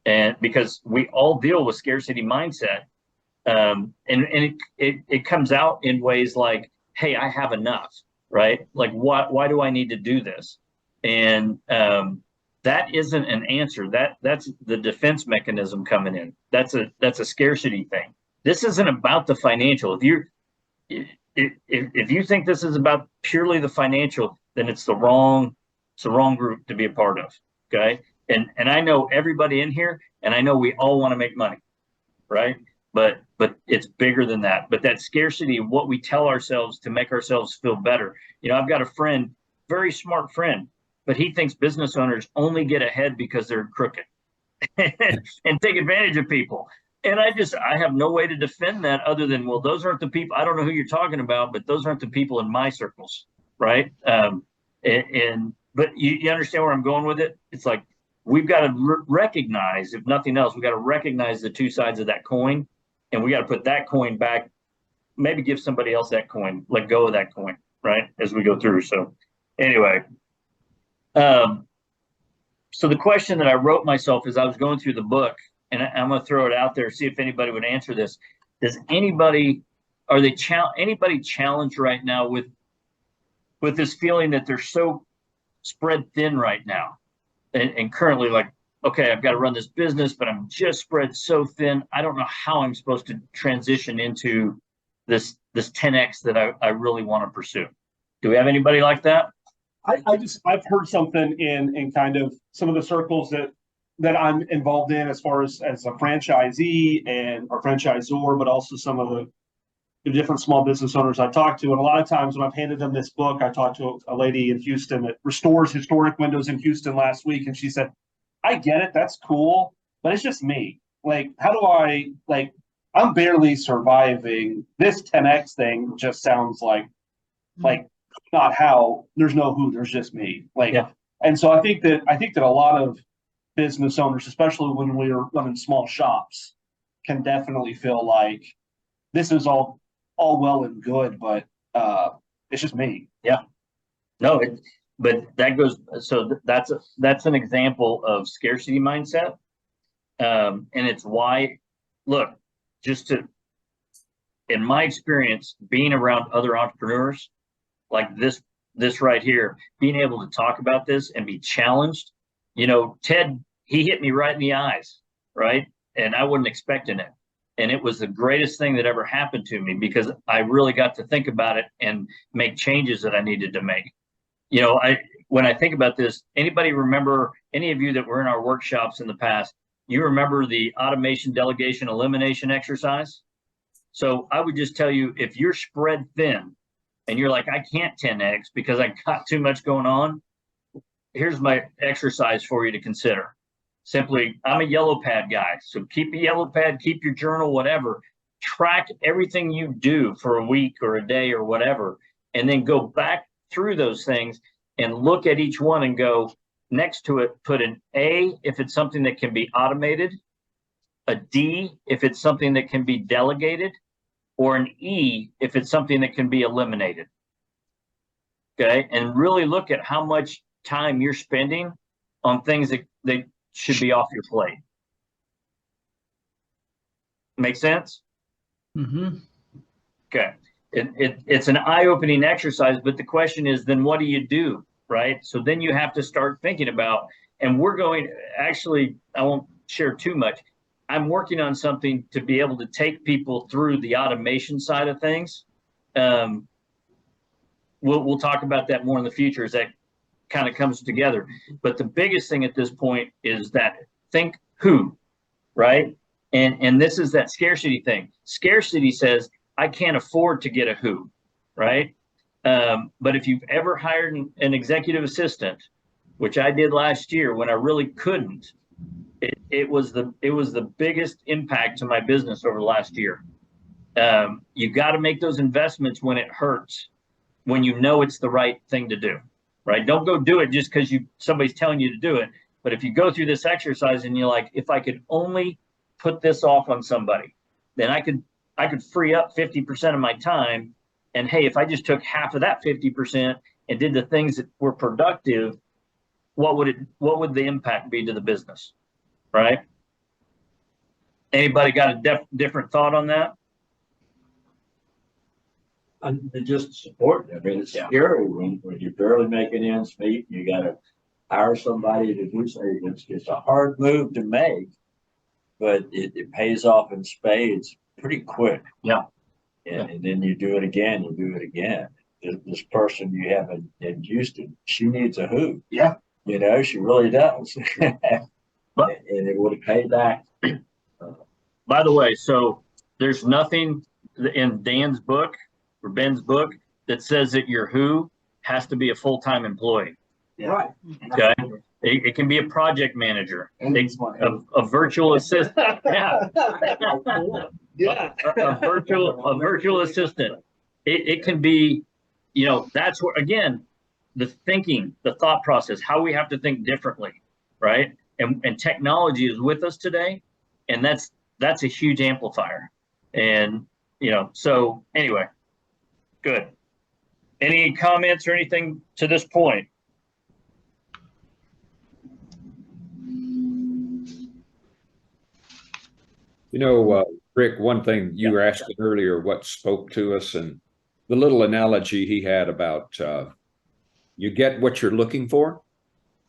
And because we all deal with scarcity mindset, and it comes out in ways like, hey, I have enough, right? Like, why do I need to do this? And that isn't an answer. That's the defense mechanism coming in. That's a scarcity thing. This isn't about the financial. If you think this is about purely the financial, then it's the wrong group to be a part of. Okay. And I know everybody in here, and I know we all want to make money, right? But it's bigger than that. But that scarcity of what we tell ourselves to make ourselves feel better. You know, I've got a friend, very smart friend, but he thinks business owners only get ahead because they're crooked and take advantage of people. And I have no way to defend that other than, well, those aren't the people. I don't know who you're talking about, but those aren't the people in my circles, right? But you understand where I'm going with it? It's like, we've got to recognize, if nothing else, we got to recognize the two sides of that coin, and we got to put that coin back, maybe give somebody else that coin, let go of that coin, right? As we go through. So anyway, so the question that I wrote myself as I was going through the book, and I'm going to throw it out there, see if anybody would answer this. Does anybody challenged right now with this feeling that they're so spread thin right now, and currently like, okay, I've got to run this business, but I'm just spread so thin. I don't know how I'm supposed to transition into this 10X that I really want to pursue. Do we have anybody like that? I've heard something in kind of some of the circles that I'm involved in as far as a franchisee and or franchisor, but also some of the different small business owners I talk to. And a lot of times when I've handed them this book, I talked to a lady in Houston that restores historic windows in Houston last week. And she said, I get it. That's cool, but it's just me. Like, how do I, like, I'm barely surviving. This 10X thing just sounds like not how, there's no who, there's just me. Like, yeah. And so I think that a lot of business owners, especially when we're running small shops, can definitely feel like this is all well and good, but it's just me. Yeah. No, but that goes, so that's an example of scarcity mindset. And it's why, look, in my experience, being around other entrepreneurs like this right here, being able to talk about this and be challenged, Ted, he hit me right in the eyes, right? And I wasn't expecting it. And it was the greatest thing that ever happened to me because I really got to think about it and make changes that I needed to make. When I think about this, anybody remember, any of you that were in our workshops in the past, you remember the automation delegation elimination exercise? So I would just tell you, if you're spread thin and you're like, I can't 10X because I got too much going on, here's my exercise for you to consider. Simply, I'm a yellow pad guy. So keep a yellow pad, keep your journal, whatever. Track everything you do for a week or a day or whatever, and then go back through those things and look at each one and go, next to it, put an A if it's something that can be automated, a D if it's something that can be delegated, or an E if it's something that can be eliminated. Okay, and really look at how much time you're spending on things that should be off your plate. Make sense? Mm-hmm. Okay. It's an eye-opening exercise, but the question is, then what do you do, right? So then you have to start thinking about, and actually, I won't share too much. I'm working on something to be able to take people through the automation side of things. We'll talk about that more in the future as that kind of comes together. But the biggest thing at this point is that think who, right? And this is that scarcity thing. Scarcity says, I can't afford to get a who, right? But if you've ever hired an executive assistant, which I did last year when I really couldn't, it was the biggest impact to my business over the last year. You got to make those investments when it hurts, when you know it's the right thing to do, right? Don't go do it just because somebody's telling you to do it. But if you go through this exercise and you're like, if I could only put this off on somebody, then I could free up 50% of my time. And hey, if I just took half of that 50% and did the things that were productive, what would the impact be to the business, right? Anybody got a different thought on that? And just support. I mean, it's scary when you're barely making ends meet. You got to hire somebody to do something. It's a hard move to make, but it pays off in spades pretty quick. Yeah. And then you do it again. This person you have in Houston, she needs a who. Yeah. She really does. But and it would have paid back. By the way, so there's nothing in Dan's book or Ben's book that says that your who has to be a full-time employee. Yeah. Right. Okay. It can be a project manager, a virtual assistant. Yeah. Yeah. A virtual assistant. It can be, that's where, again, the thinking, the thought process, how we have to think differently, right? And technology is with us today, and that's a huge amplifier. And so anyway, good. Any comments or anything to this point? Rick, one thing you were asking earlier, what spoke to us, and the little analogy he had about you get what you're looking for.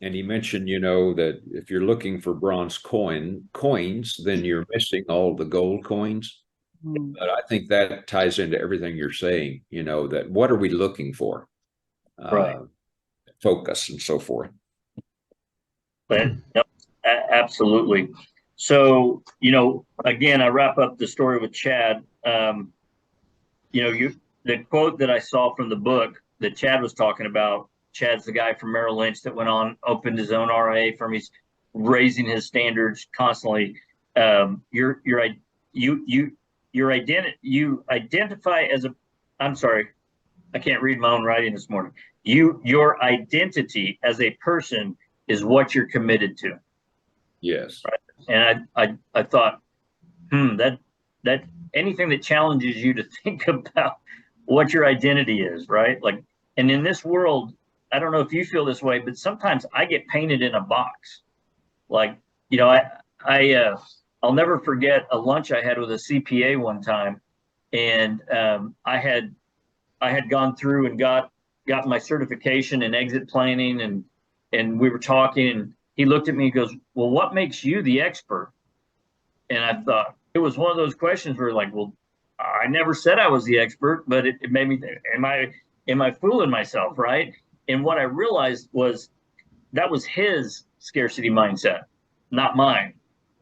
And he mentioned, you know, that if you're looking for bronze coins, then you're missing all the gold coins. But I think that ties into everything you're saying, you know, that what are we looking for? Right. Focus and so forth. But yep, absolutely. So, you know, again, I wrap up the story with Chad. You know, the quote that I saw from the book that Chad was talking about, Chad's the guy from Merrill Lynch that went on, opened his own RIA firm. He's raising his standards constantly. You identify as a, I'm sorry, I can't read my own writing this morning. Your identity as a person is what you're committed to. Yes. Right? And I thought, that anything that challenges you to think about what your identity is, right? Like, and in this world, I don't know if you feel this way, but sometimes I get painted in a box. Like, you know, I'll never forget a lunch I had with a CPA one time, and I had gone through and got my certification in exit planning, and we were talking, and he looked at me and goes, "Well, what makes you the expert?" And I thought it was one of those questions where, like, well, I never said I was the expert, but it made me think, am I fooling myself, right? And what I realized was that was his scarcity mindset, not mine.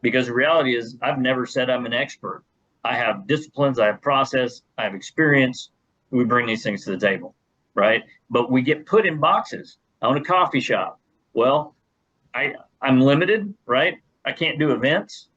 Because the reality is, I've never said I'm an expert. I have disciplines, I have process, I have experience. We bring these things to the table, right? But we get put in boxes. I own a coffee shop. Well, I'm limited, right? I can't do events,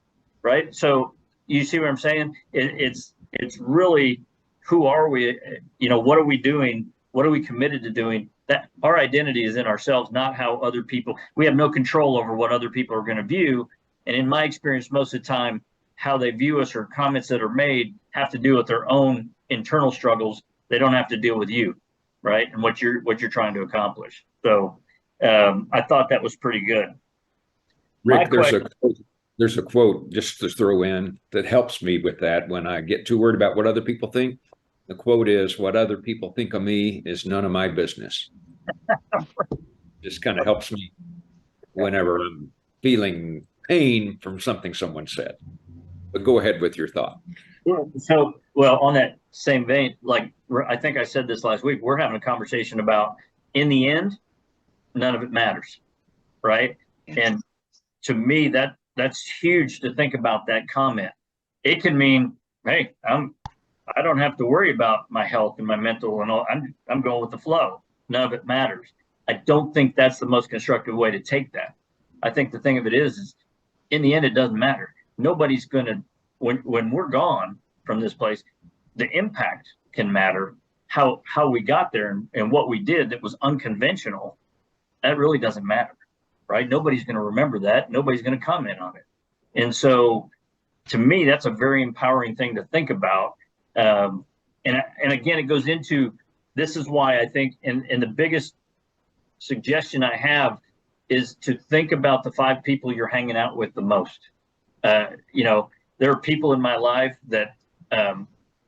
right? So you see what I'm saying? It's really, who are we? You know, what are we doing? What are we committed to doing? That our identity is in ourselves, not how other people. We have no control over what other people are going to view. And in my experience, most of the time, how they view us or comments that are made have to do with their own internal struggles. They don't have to deal with you, right? And what you're trying to accomplish. So I thought that was pretty good. Rick, there's a quote just to throw in that helps me with that when I get too worried about what other people think. The quote is, "What other people think of me is none of my business." Just kind of helps me whenever I'm feeling pain from something someone said. But go ahead with your thought. So, well, on that same vein, like I think I said this last week, we're having a conversation about, in the end, none of it matters, right? And to me, that's huge to think about that comment. It can mean, hey, I don't have to worry about my health and my mental and all. I'm going with the flow. None of it matters. I don't think that's the most constructive way to take that. I think the thing of it is in the end, it doesn't matter. Nobody's going to, when we're gone from this place, the impact can matter. How we got there and what we did that was unconventional, that really doesn't matter, right? Nobody's going to remember that. Nobody's going to comment on it. And so to me, that's a very empowering thing to think about. And again, it goes into, this is why I think, and the biggest suggestion I have is to think about the 5 people you're hanging out with the most. You know, there are people in my life that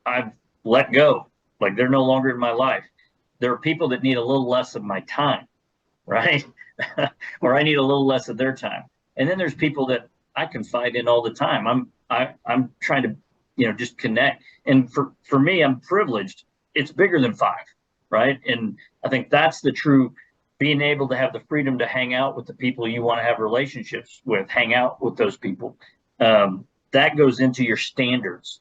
I've let go, like they're no longer in my life. There are people that need a little less of my time, right? Or I need a little less of their time. And then there's people that I confide in all the time. I'm trying to, you know, just connect. And for me, I'm privileged. It's bigger than 5, right? And I think that's the true, being able to have the freedom to hang out with the people you want to have relationships with, hang out with those people. That goes into your standards.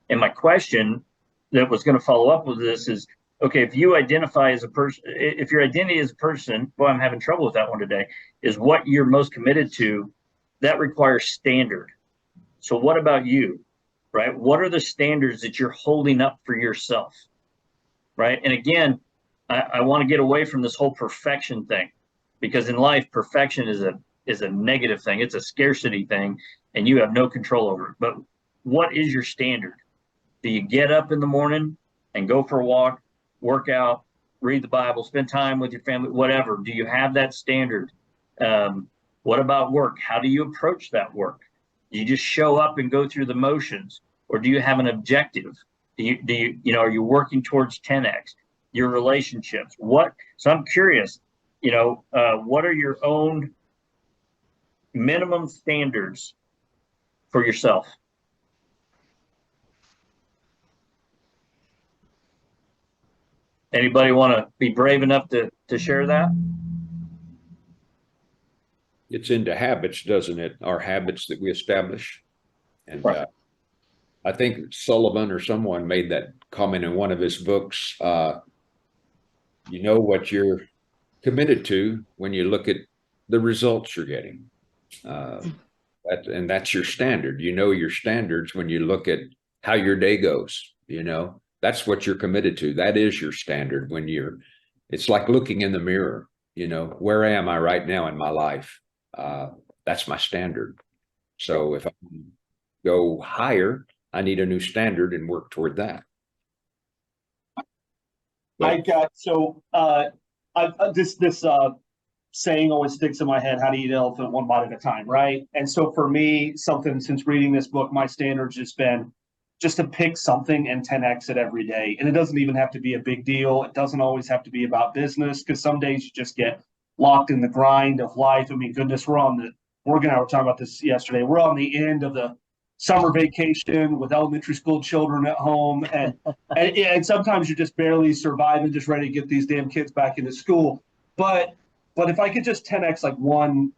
And my question that was going to follow up with this is, okay, if you identify as a person, if your identity as a person, boy, I'm having trouble with that one today, is what you're most committed to, that requires standard. So what about you, right? What are the standards that you're holding up for yourself, right? And again, I want to get away from this whole perfection thing, because in life, perfection is a negative thing. It's a scarcity thing, and you have no control over it. But what is your standard? Do you get up in the morning and go for a walk, work out, read the Bible, spend time with your family, whatever? Do you have that standard? What about work? How do you approach that work? Do you just show up and go through the motions, or do you have an objective? Are you working towards 10x? Your relationships, so I'm curious, what are your own minimum standards for yourself? Anybody want to be brave enough to share that? It's into habits, doesn't it? Our habits that we establish. And Right. I think Sullivan or someone made that comment in one of his books. You know what you're committed to when you look at the results you're getting. And that's your standard. You know your standards when you look at how your day goes. That's what you're committed to. That is your standard when it's like looking in the mirror. Where am I right now in my life? That's my standard. So if I go higher, I need a new standard and work toward that. This saying always sticks in my head: how to eat an elephant one bite at a time, right? And so for me, since reading this book, my standard's just been just to pick something and 10x it every day. And it doesn't even have to be a big deal. It doesn't always have to be about business, because some days you just get locked in the grind of life. I mean, goodness, Morgan and I were talking about this yesterday. We're on the end of the summer vacation with elementary school children at home. And sometimes you're just barely surviving, just ready to get these damn kids back into school. But if I could just 10x like one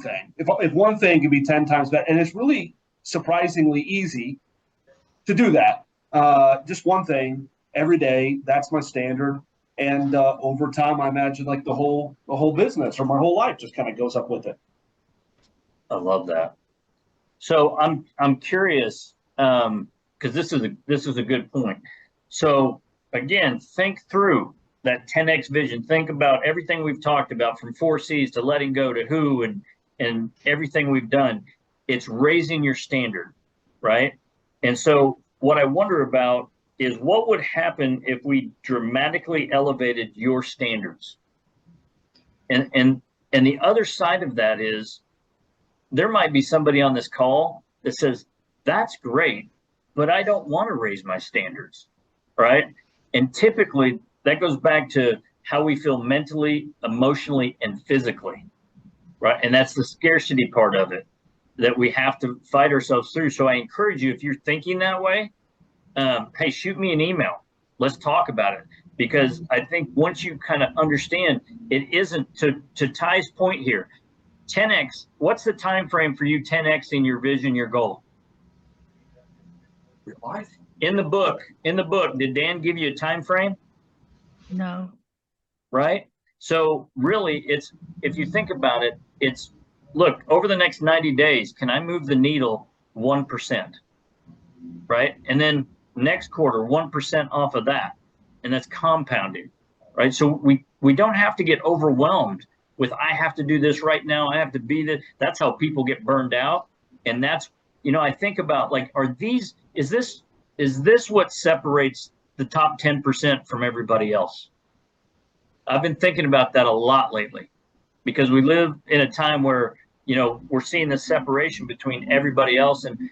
thing, if one thing could be 10 times better, and it's really surprisingly easy to do that. Just one thing every day, that's my standard. And over time, I imagine like the whole business or my whole life just kind of goes up with it. I love that. So I'm curious, because this is a good point. So again, think through that 10x vision. Think about everything we've talked about, from 4 C's to letting go to who and everything we've done. It's raising your standard, right? And so what I wonder about is what would happen if we dramatically elevated your standards. And the other side of that is, there might be somebody on this call that says, that's great, but I don't want to raise my standards, right? And typically that goes back to how we feel mentally, emotionally, and physically, right? And that's the scarcity part of it that we have to fight ourselves through. So I encourage you, if you're thinking that way, hey, shoot me an email. Let's talk about it. Because I think once you kind of understand, it isn't, to Ty's point here, 10x, what's the time frame for you 10x in your vision, your goal? Your life. In the book, did Dan give you a time frame? No. Right? So really, it's, if you think about it, it's, look, over the next 90 days, can I move the needle 1%? Right? And then next quarter, 1% off of that. And that's compounding, right? So we don't have to get overwhelmed with, I have to do this right now, I have to be this. That's how people get burned out. And that's, I think about, like, is this what separates the top 10% from everybody else? I've been thinking about that a lot lately, because we live in a time where, we're seeing this separation between everybody else. And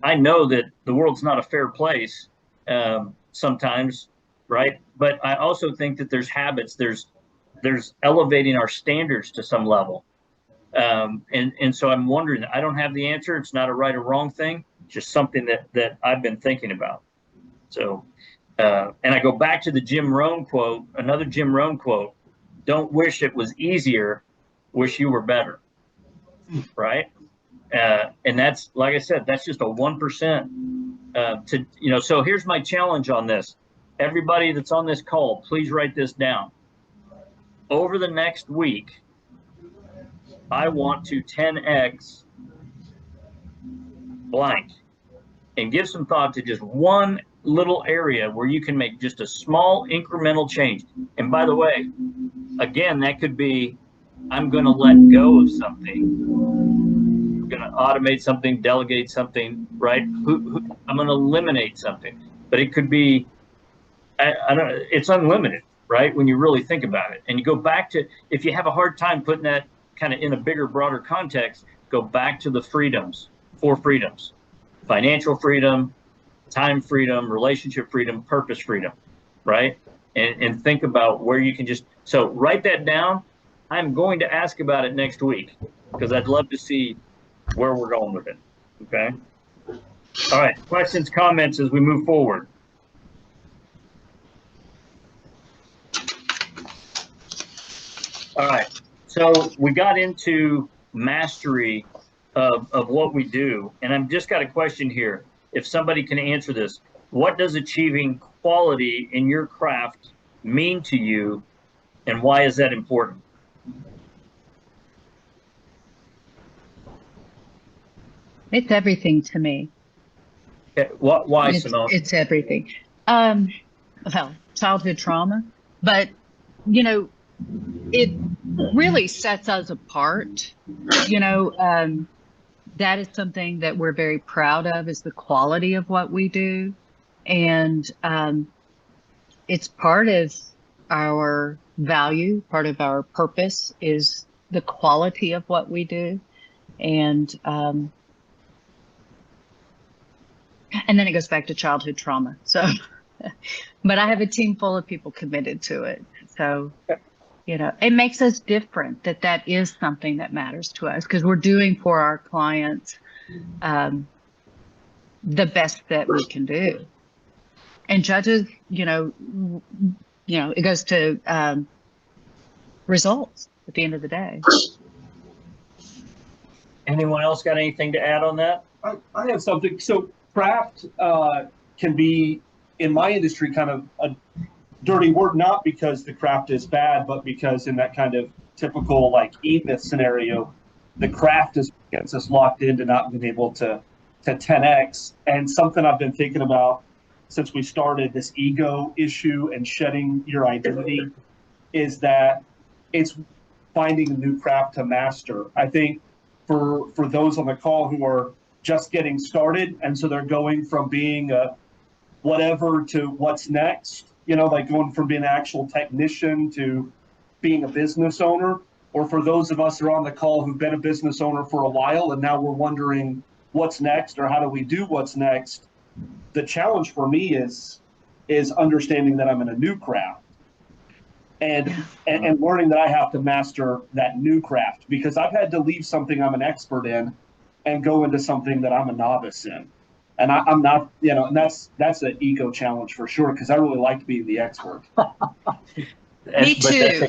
I know that the world's not a fair place sometimes, right? But I also think that there's habits, there's elevating our standards to some level. And so I'm wondering, I don't have the answer. It's not a right or wrong thing, just something that I've been thinking about. So, and I go back to the Jim Rohn quote, another Jim Rohn quote: don't wish it was easier, wish you were better. Right? And that's, like I said, that's just a 1%. So here's my challenge on this. Everybody that's on this call, please write this down. Over the next week, I want to 10x blank, and give some thought to just one little area where you can make just a small incremental change. And by the way, again, that could be, I'm going to let go of something. I'm going to automate something, delegate something, right? I'm going to eliminate something. But it could be, I don't know, it's unlimited, right? When you really think about it. And you go back to, if you have a hard time putting that kind of in a bigger, broader context, go back to the freedoms, 4 freedoms: financial freedom, time freedom, relationship freedom, purpose freedom, right? And think about where you can just, so write that down I'm going to ask about it next week because I'd love to see where we're going with it. Okay. All right. Questions, comments as we move forward. All right. So we got into mastery of what we do. And I've just got a question here. If somebody can answer this, what does achieving quality in your craft mean to you, and why is that important? It's everything to me. Okay. Why, Simone? It's everything. Well, childhood trauma, but you know, it really sets us apart. You know, that is something that we're very proud of, is the quality of what we do. And it's part of our value, part of our purpose is the quality of what we do. And then it goes back to childhood trauma. So, but I have a team full of people committed to it. So, you know, it makes us different, that is something that matters to us, because we're doing for our clients the best that we can do. And judges, you know, it goes to results at the end of the day. Anyone else got anything to add on that? I have something. So craft can be, in my industry, kind of a dirty word, not because the craft is bad, but because in that kind of typical like E-Myth scenario, the craft is gets us locked into not being able to 10x. And something I've been thinking about since we started this ego issue and shedding your identity is that it's finding a new craft to master. I think for those on the call who are just getting started, and so they're going from being a whatever to what's next, you know, like going from being an actual technician to being a business owner, or for those of us who are on the call who've been a business owner for a while and now we're wondering what's next or how do we do what's next. The challenge for me is understanding that I'm in a new craft and learning that I have to master that new craft, because I've had to leave something I'm an expert in and go into something that I'm a novice in. And I'm not, you know, and that's an ego challenge for sure, because I really like being the expert. Me too.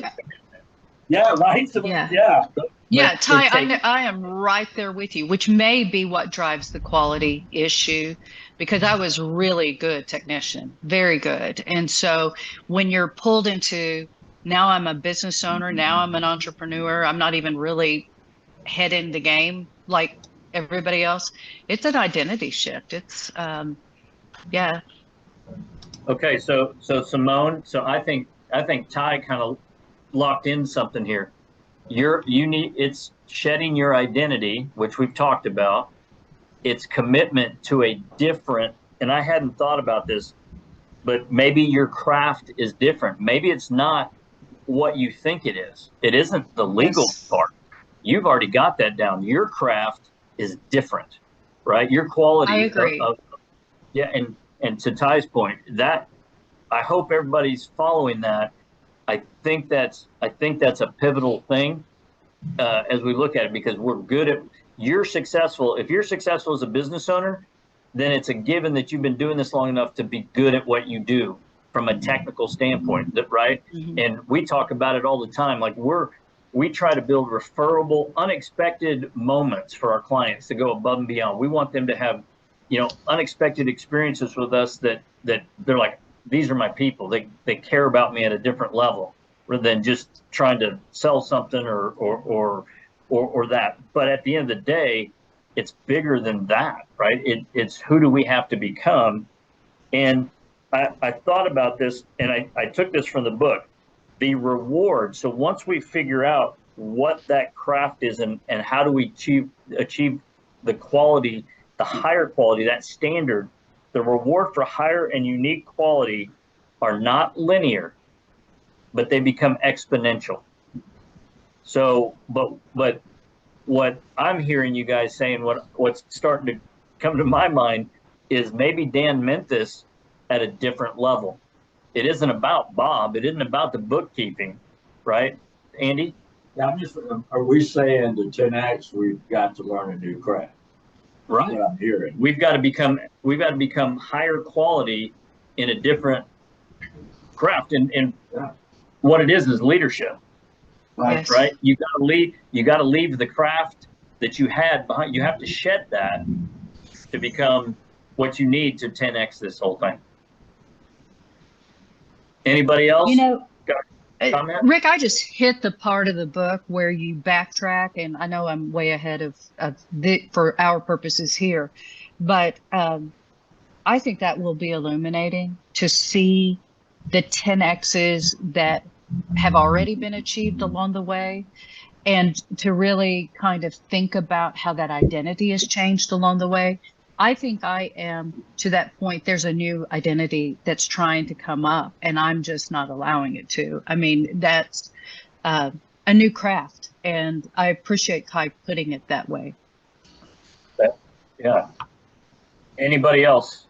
Yeah, right? Yeah. Yeah, Ty, Take- I am right there with you, which may be what drives the quality issue, because I was really good technician, very good. And so when you're pulled into, now I'm a business owner, now I'm an entrepreneur, I'm not even really head in the game like everybody else. It's an identity shift. It's, yeah. Okay, so Simone, so I think Ty kind of locked in something here. It's shedding your identity, which we've talked about. It's commitment to a different, and I hadn't thought about this, but maybe your craft is different. Maybe it's not what you think it is. It isn't the legal part. You've already got that down. Your craft is different, right? Your quality. I agree. Yeah, and to Ty's point, that I hope everybody's following that. I think that's a pivotal thing as we look at it, because we're good at. You're successful. If you're successful as a business owner, then it's a given that you've been doing this long enough to be good at what you do from a technical standpoint, right? Mm-hmm. And we talk about it all the time. Like we try to build referable, unexpected moments for our clients to go above and beyond. We want them to have, you know, unexpected experiences with us that they're like, these are my people. They care about me at a different level, rather than just trying to sell something or that. But at the end of the day, it's bigger than that, right? It's who do we have to become? And I thought about this, and I took this from the book, the reward. So once we figure out what that craft is and how do we achieve the quality, the higher quality, that standard, the reward for higher and unique quality are not linear, but they become exponential. So, but what I'm hearing you guys saying, what's starting to come to my mind is maybe Dan meant this at a different level. It isn't about Bob. It isn't about the bookkeeping, right, Andy? I'm just, are we saying the 10X, we've got to learn a new craft? Right. That's what I'm hearing. We've got to become higher quality in a different craft. And what it is leadership, Yes. right? You got to leave the craft that you had behind. You have to shed that to become what you need to 10X this whole thing. Anybody else? You know, comment? Rick, I just hit the part of the book where you backtrack, and I know I'm way ahead of for our purposes here, but I think that will be illuminating to see the 10Xs that have already been achieved along the way, and to really kind of think about how that identity has changed along the way. I think I am to that point. There's a new identity that's trying to come up, and I'm just not allowing it to. I mean, that's a new craft, and I appreciate Kai putting it that way. Yeah. Anybody else?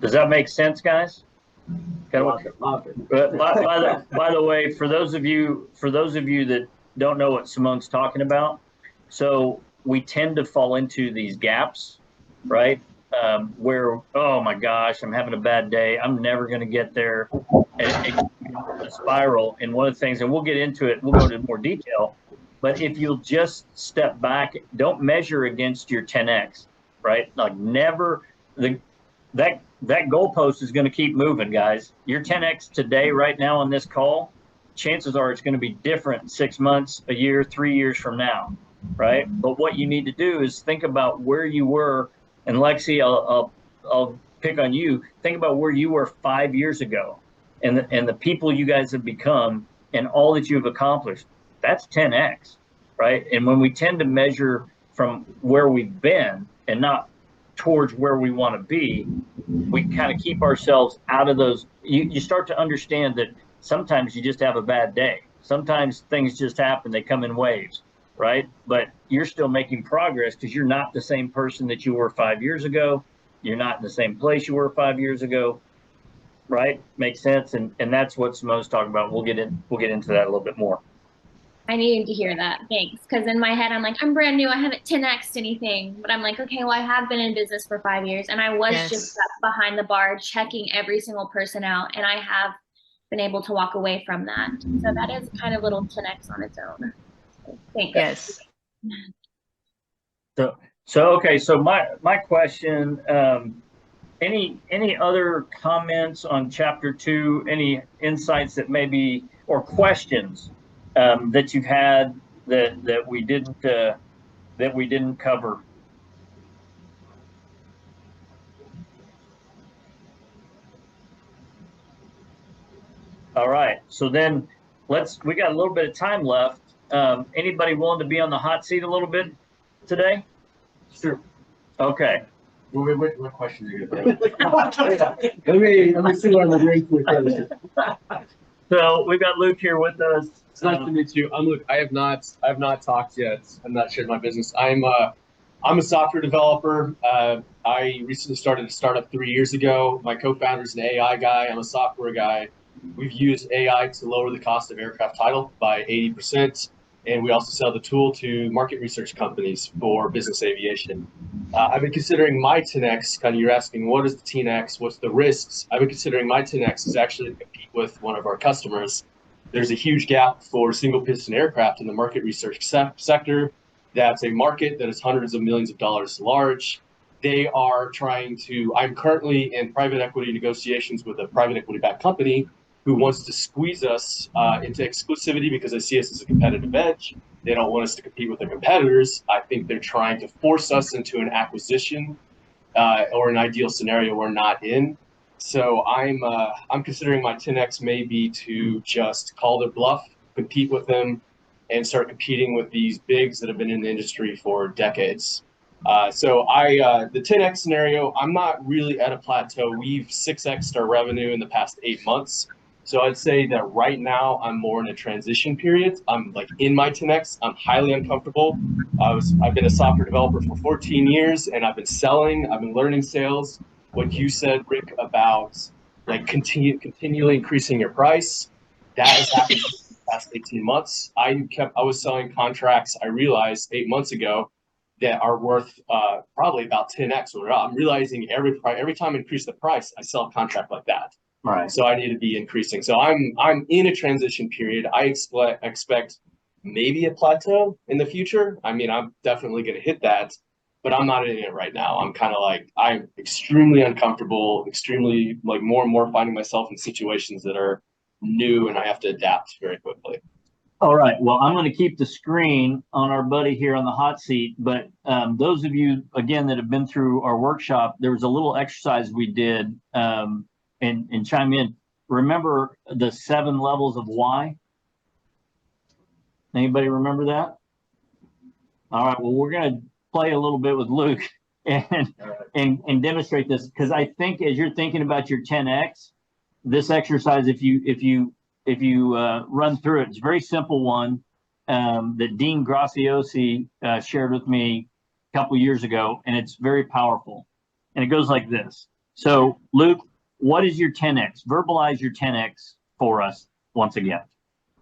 Does that make sense, guys? By the way, for those of you that don't know what Simone's talking about, so we tend to fall into these gaps, right? Where, oh my gosh, I'm having a bad day, I'm never going to get there, and a spiral. And one of the things, and we'll get into it, we'll go into more detail, but if you'll just step back, don't measure against your 10X, right? Like never, that goalpost is going to keep moving, guys. Your 10X today, right now on this call, chances are it's going to be different 6 months, a year, 3 years from now, right? But what you need to do is think about where you were, and Lexi, I'll pick on you. Think about where you were 5 years ago, and the people you guys have become, and all that you've accomplished. That's 10X, right? And when we tend to measure from where we've been and not towards where we want to be, we kind of keep ourselves out of those. You start to understand that sometimes you just have a bad day. Sometimes things just happen. They come in waves, right? But you're still making progress because you're not the same person that you were 5 years ago. You're not in the same place you were 5 years ago, right? Makes sense. And that's what Simone's talking about. We'll get into that a little bit more. I needed to hear that. Thanks. Because in my head, I'm like, I'm brand new. I haven't 10X'd anything. But I'm like, okay, well, I have been in business for 5 years. And I was just behind the bar checking every single person out. And I have been able to walk away from that. So that is kind of little 10X on its own. So, thanks. Yes. So my question, any other comments on chapter 2, any insights that maybe, or questions that you've had that we didn't cover? All right, so then we got a little bit of time left. Anybody willing to be on the hot seat a little bit today? Sure. Okay. What question are you going to Let me see what I'm agreeing with. So we've got Luke here with us. It's nice to meet you. I'm Luke. I have not talked yet. I've not shared my business. I'm a software developer. I recently started a startup 3 years ago. My co-founder's an AI guy. I'm a software guy. We've used AI to lower the cost of aircraft title by 80%. And we also sell the tool to market research companies for business aviation. I've been considering my 10X, kind of you're asking, what is the 10X? What's the risks? I've been considering my 10X is actually to compete with one of our customers. There's a huge gap for single piston aircraft in the market research sector. That's a market that is hundreds of millions of dollars large. They are trying to, I'm currently in private equity negotiations with a private equity backed company who wants to squeeze us into exclusivity because they see us as a competitive edge. They don't want us to compete with their competitors. I think they're trying to force us into an acquisition or an ideal scenario we're not in. So I'm considering my 10X maybe to just call their bluff, compete with them, and start competing with these bigs that have been in the industry for decades. The 10X scenario, I'm not really at a plateau. We've 6X'd our revenue in the past 8 months. So I'd say that right now I'm more in a transition period. I'm like in my 10X. I'm highly uncomfortable. I've been a software developer for 14 years and I've been selling. I've been learning sales. What you said, Rick, about like continually increasing your price. That has happened for the past 18 months. I was selling contracts, I realized 8 months ago, that are worth probably about 10x. I'm realizing every time I increase the price, I sell a contract like that. Right. So I need to be increasing. So I'm in a transition period. I expect maybe a plateau in the future. I mean, I'm definitely going to hit that, but I'm not in it right now. I'm kind of like, I'm extremely uncomfortable, extremely like more and more finding myself in situations that are new and I have to adapt very quickly. All right. Well, I'm going to keep the screen on our buddy here on the hot seat. But those of you, again, that have been through our workshop, there was a little exercise we did and chime in. Remember the 7 levels of why? Anybody remember that? All right. Well, we're going to play a little bit with Luke and demonstrate this, because I think as you're thinking about your 10X, this exercise, if you run through it, it's a very simple one that Dean Graciosi shared with me a couple years ago, and it's very powerful. And it goes like this. So, Luke, what is your 10X? Verbalize your 10X for us once again.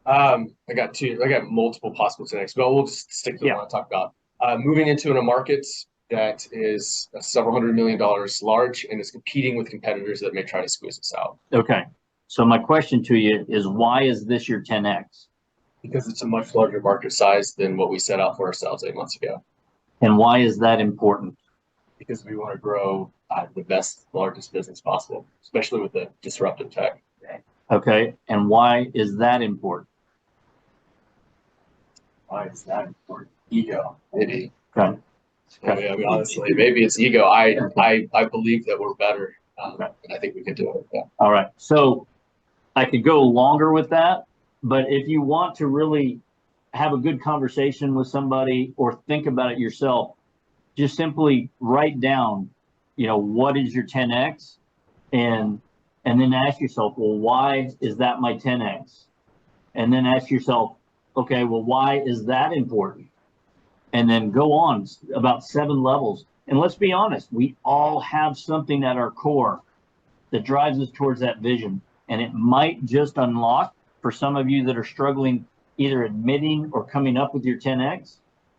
I got multiple possible 10X, but we'll just stick to the one I talked about. Moving into a market that is several $100 million large and is competing with competitors that may try to squeeze us out. Okay. So my question to you is, why is this your 10X? Because it's a much larger market size than what we set out for ourselves 8 months ago. And why is that important? Because we want to grow the best, largest business possible, especially with the disruptive tech. Okay. And why is that important? Why is that important? Ego, maybe. Okay. I mean, honestly, maybe it's ego. I believe that we're better, and I think we can do it. Yeah. All right. So I could go longer with that, but if you want to really have a good conversation with somebody or think about it yourself, just simply write down, what is your 10X, and then ask yourself, well, why is that my 10X? And then ask yourself, okay, well, why is that important? And then go on about 7 levels. And let's be honest, we all have something at our core that drives us towards that vision. And it might just unlock, for some of you that are struggling, either admitting or coming up with your 10X,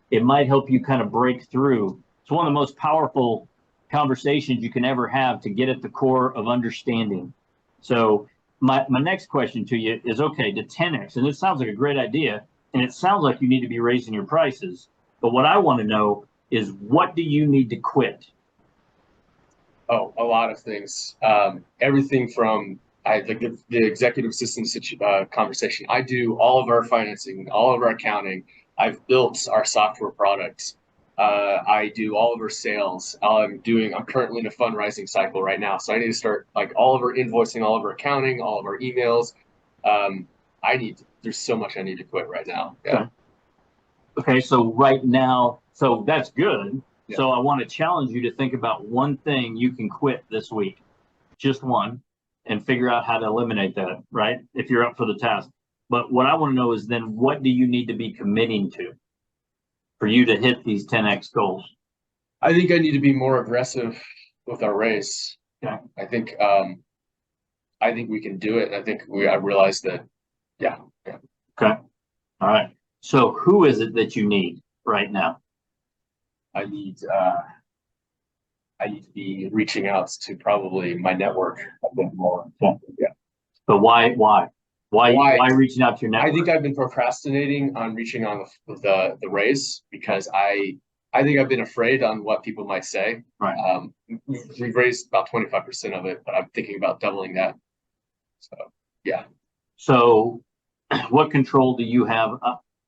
it might help you kind of break through. It's one of the most powerful conversations you can ever have to get at the core of understanding. So my next question to you is, okay, the 10X, and it sounds like a great idea, and it sounds like you need to be raising your prices. But what I want to know is, what do you need to quit? Oh, a lot of things. Everything from the executive assistant conversation. I do all of our financing, all of our accounting. I've built our software products. I do all of our sales. I'm currently in a fundraising cycle right now. So I need to start all of our invoicing, all of our accounting, all of our emails. There's so much I need to quit right now. Yeah. Okay. So right now, so that's good. Yeah. So I want to challenge you to think about one thing you can quit this week, just one, and figure out how to eliminate that, right? If you're up for the task. But what I want to know is, then what do you need to be committing to for you to hit these 10X goals? I think I need to be more aggressive with our race. Okay. I think we can do it. And I realized that. Yeah. Okay. All right. So who is it that you need right now? I need to be reaching out to probably my network a bit more. Yeah. But why reaching out to your network? I think I've been procrastinating on reaching on the raise because I think I've been afraid on what people might say. Right. We've raised about 25% of it, but I'm thinking about doubling that. So yeah. So what control do you have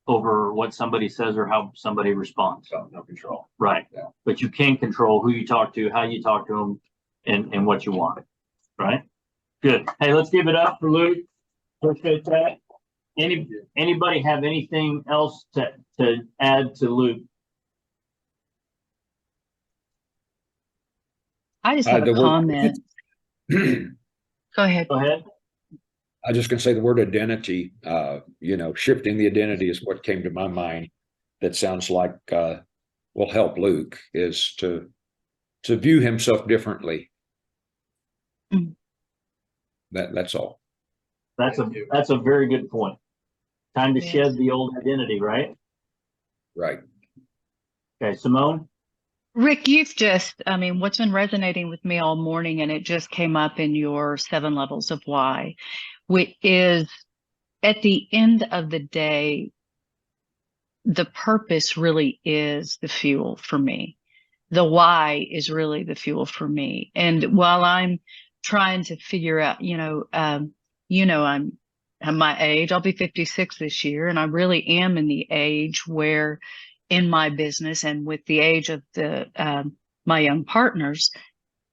over what somebody says or how somebody responds? No control. Right. Yeah. But you can control who you talk to, how you talk to them, and what you want. Right. Good. Hey, let's give it up for Luke. Appreciate that. Anybody have anything else to add to Luke? I just have a comment. Go ahead. Go ahead. I was just going to say the word identity, shifting the identity is what came to my mind. That sounds like will help Luke, is to view himself differently. That's all. That's a very good point. Time to Yes. shed the old identity, right? Right. Okay, Simone? Rick, what's been resonating with me all morning, and it just came up in your 7 levels of why, which is at the end of the day, the purpose really is the fuel for me. The why is really the fuel for me. And while I'm trying to figure out, I'm at my age, I'll be 56 this year, and I really am in the age where in my business and with the age of my young partners,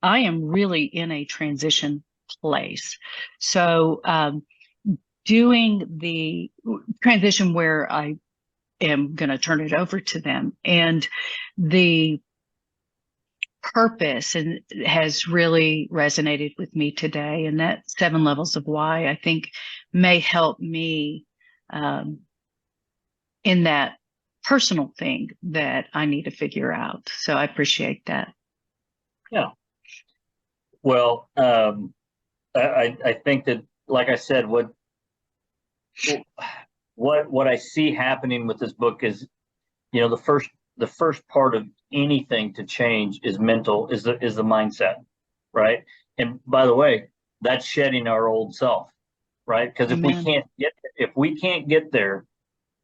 I am really in a transition place. So, doing the transition where I am going to turn it over to them, and the purpose and has really resonated with me today. And that 7 levels of why, I think, may help me in that personal thing that I need to figure out. So I appreciate that. Yeah. Well, I think that, like I said, what I see happening with this book is, the first part of anything to change is mental, is the mindset, right? And by the way, that's shedding our old self, right? Because if we can't get there,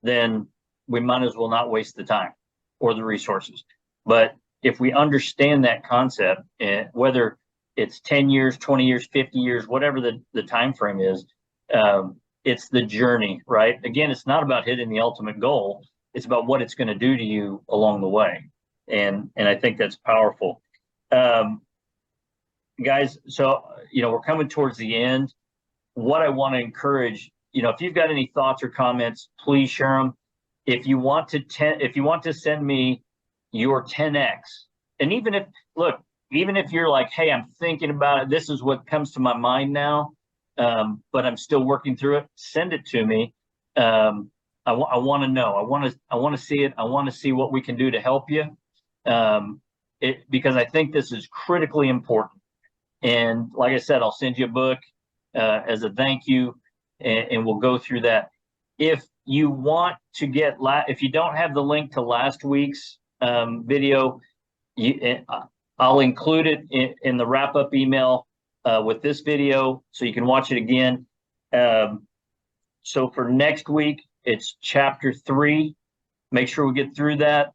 then we might as well not waste the time or the resources. But if we understand that concept, whether it's 10 years, 20 years, 50 years, whatever the time frame is, it's the journey, right? Again, it's not about hitting the ultimate goal. It's about what it's going to do to you along the way. And I think that's powerful. Guys, so, we're coming towards the end. What I want to encourage, if you've got any thoughts or comments, please share them. If you want to send me your 10X, and even if you're like, hey, I'm thinking about it, this is what comes to my mind now, but I'm still working through it, send it to me. I want to know. I want to see it. I want to see what we can do to help you, because I think this is critically important. And like I said, I'll send you a book as a thank you, and we'll go through that. If you want to if you don't have the link to last week's video, I'll include it in the wrap-up email with this video, so you can watch it again. So for next week, it's chapter 3. Make sure we get through that.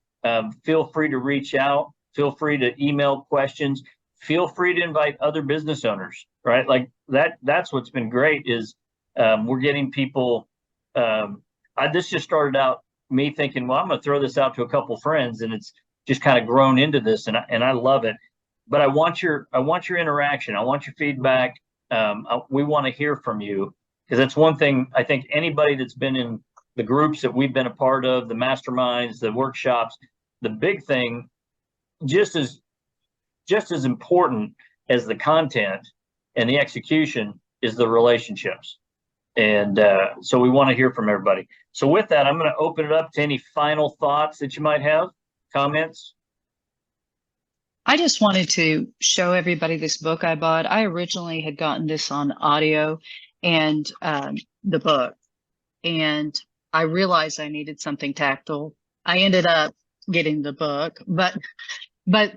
Feel free to reach out. Feel free to email questions. Feel free to invite other business owners, right? Like that's what's been great is we're getting people. This just started out me thinking, well, I'm going to throw this out to a couple friends, and it's just kind of grown into this, and I love it. But I want your interaction. I want your feedback. We want to hear from you, because that's one thing I think anybody that's been in the groups that we've been a part of, the masterminds, the workshops, the big thing, just as important as the content and the execution is the relationships. And so we want to hear from everybody. So with that, I'm going to open it up to any final thoughts that you might have, comments. I just wanted to show everybody this book I bought. I originally had gotten this on audio and the book, and I realized I needed something tactile. I ended up getting the book, but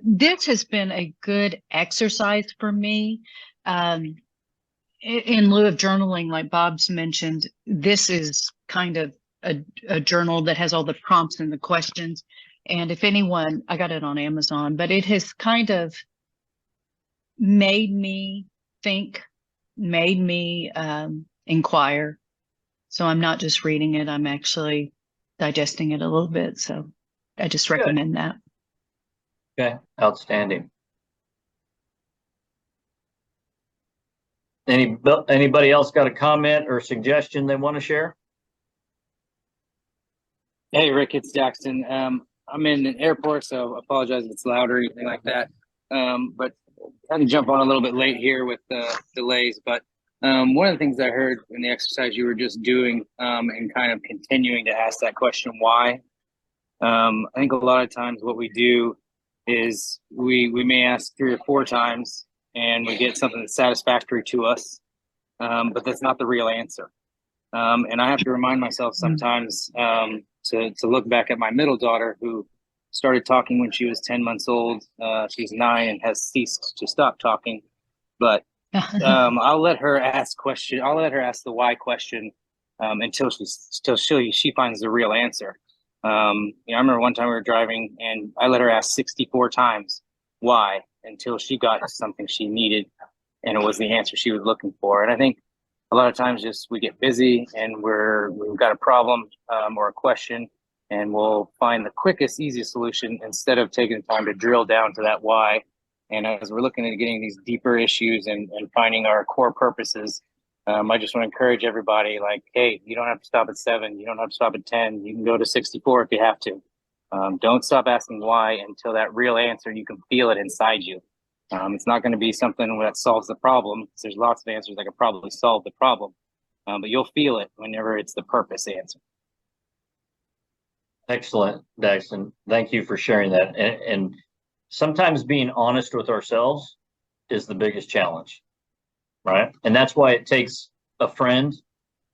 this has been a good exercise for me. In lieu of journaling, like Bob's mentioned, this is kind of a journal that has all the prompts and the questions. And if anyone, I got it on Amazon, but it has kind of made me think, made me inquire. So I'm not just reading it, I'm actually digesting it a little bit. So I just recommend that. Okay, outstanding. Anybody else got a comment or suggestion they want to share? Hey, Rick, it's Jackson. I'm in an airport, so I apologize if it's loud or anything like that. But I had to jump on a little bit late here with the delays. But one of the things I heard in the exercise you were just doing and kind of continuing to ask that question, why? I think a lot of times what we do is we may ask 3 or 4 times and we get something that's satisfactory to us. but that's not the real answer. And I have to remind myself sometimes to look back at my middle daughter, who started talking when she was 10 months old. She's 9 and has ceased to stop talking. But I'll let her ask question. I'll let her ask the why question until she finds the real answer. I remember one time we were driving and I let her ask 64 times why until she got something she needed, and it was the answer she was looking for. And I think a lot of times just we get busy and we've got a problem or a question, and we'll find the quickest, easiest solution instead of taking time to drill down to that why. And as we're looking at getting these deeper issues and finding our core purposes, I just want to encourage everybody, like, hey, you don't have to stop at 7. You don't have to stop at 10. You can go to 64 if you have to. Don't stop asking why until that real answer, you can feel it inside you. It's not going to be something that solves the problem, because there's lots of answers that could probably solve the problem. But you'll feel it whenever it's the purpose answer. Excellent, Daxton. Thank you for sharing that. And sometimes being honest with ourselves is the biggest challenge, right? And that's why it takes a friend,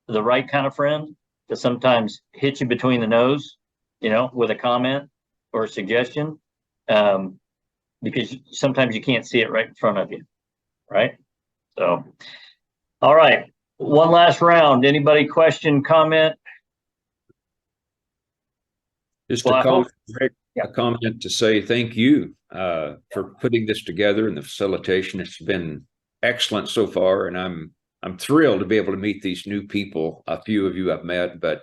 the right kind of friend, to sometimes hit you between the nose, with a comment or a suggestion, because sometimes you can't see it right in front of you, right? So, all right, one last round. Anybody question, comment? Just a comment to say thank you for putting this together and the facilitation. It's been excellent so far, and I'm thrilled to be able to meet these new people. A few of you I've met, but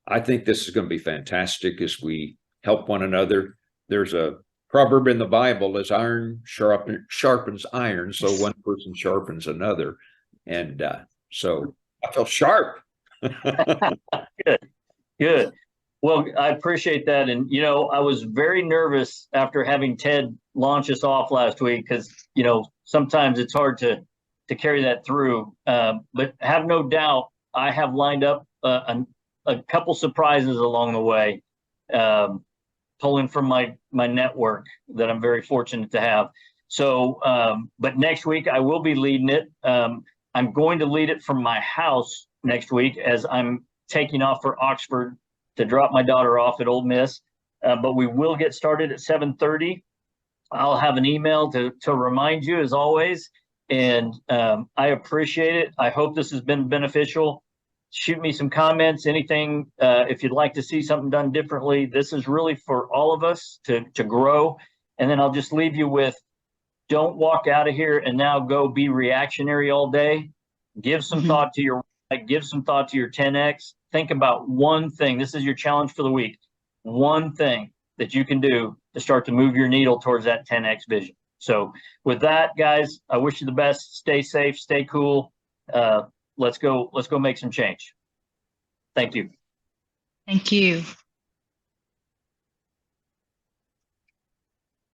I think this is going to be fantastic as we help one another. There's a proverb in the Bible: as iron sharpens iron, so one person sharpens another. And so I feel sharp. Good. Well, I appreciate that. And, I was very nervous after having Ted launch us off last week, because, sometimes it's hard to carry that through. But have no doubt, I have lined up a couple surprises along the way, pulling from my network that I'm very fortunate to have. So, but next week I will be leading it. I'm going to lead it from my house next week, as I'm taking off for Oxford to drop my daughter off at Ole Miss. But we will get started at 7:30. I'll have an email to remind you, as always. And I appreciate it. I hope this has been beneficial. Shoot me some comments, anything, if you'd like to see something done differently. This is really for all of us to grow. And then I'll just leave you with, don't walk out of here and now go be reactionary all day. Give some thought to your 10X. Think about one thing. This is your challenge for the week. One thing that you can do to start to move your needle towards that 10X vision. So with that, guys, I wish you the best. Stay safe, stay cool. Let's go make some change. Thank you. Thank you.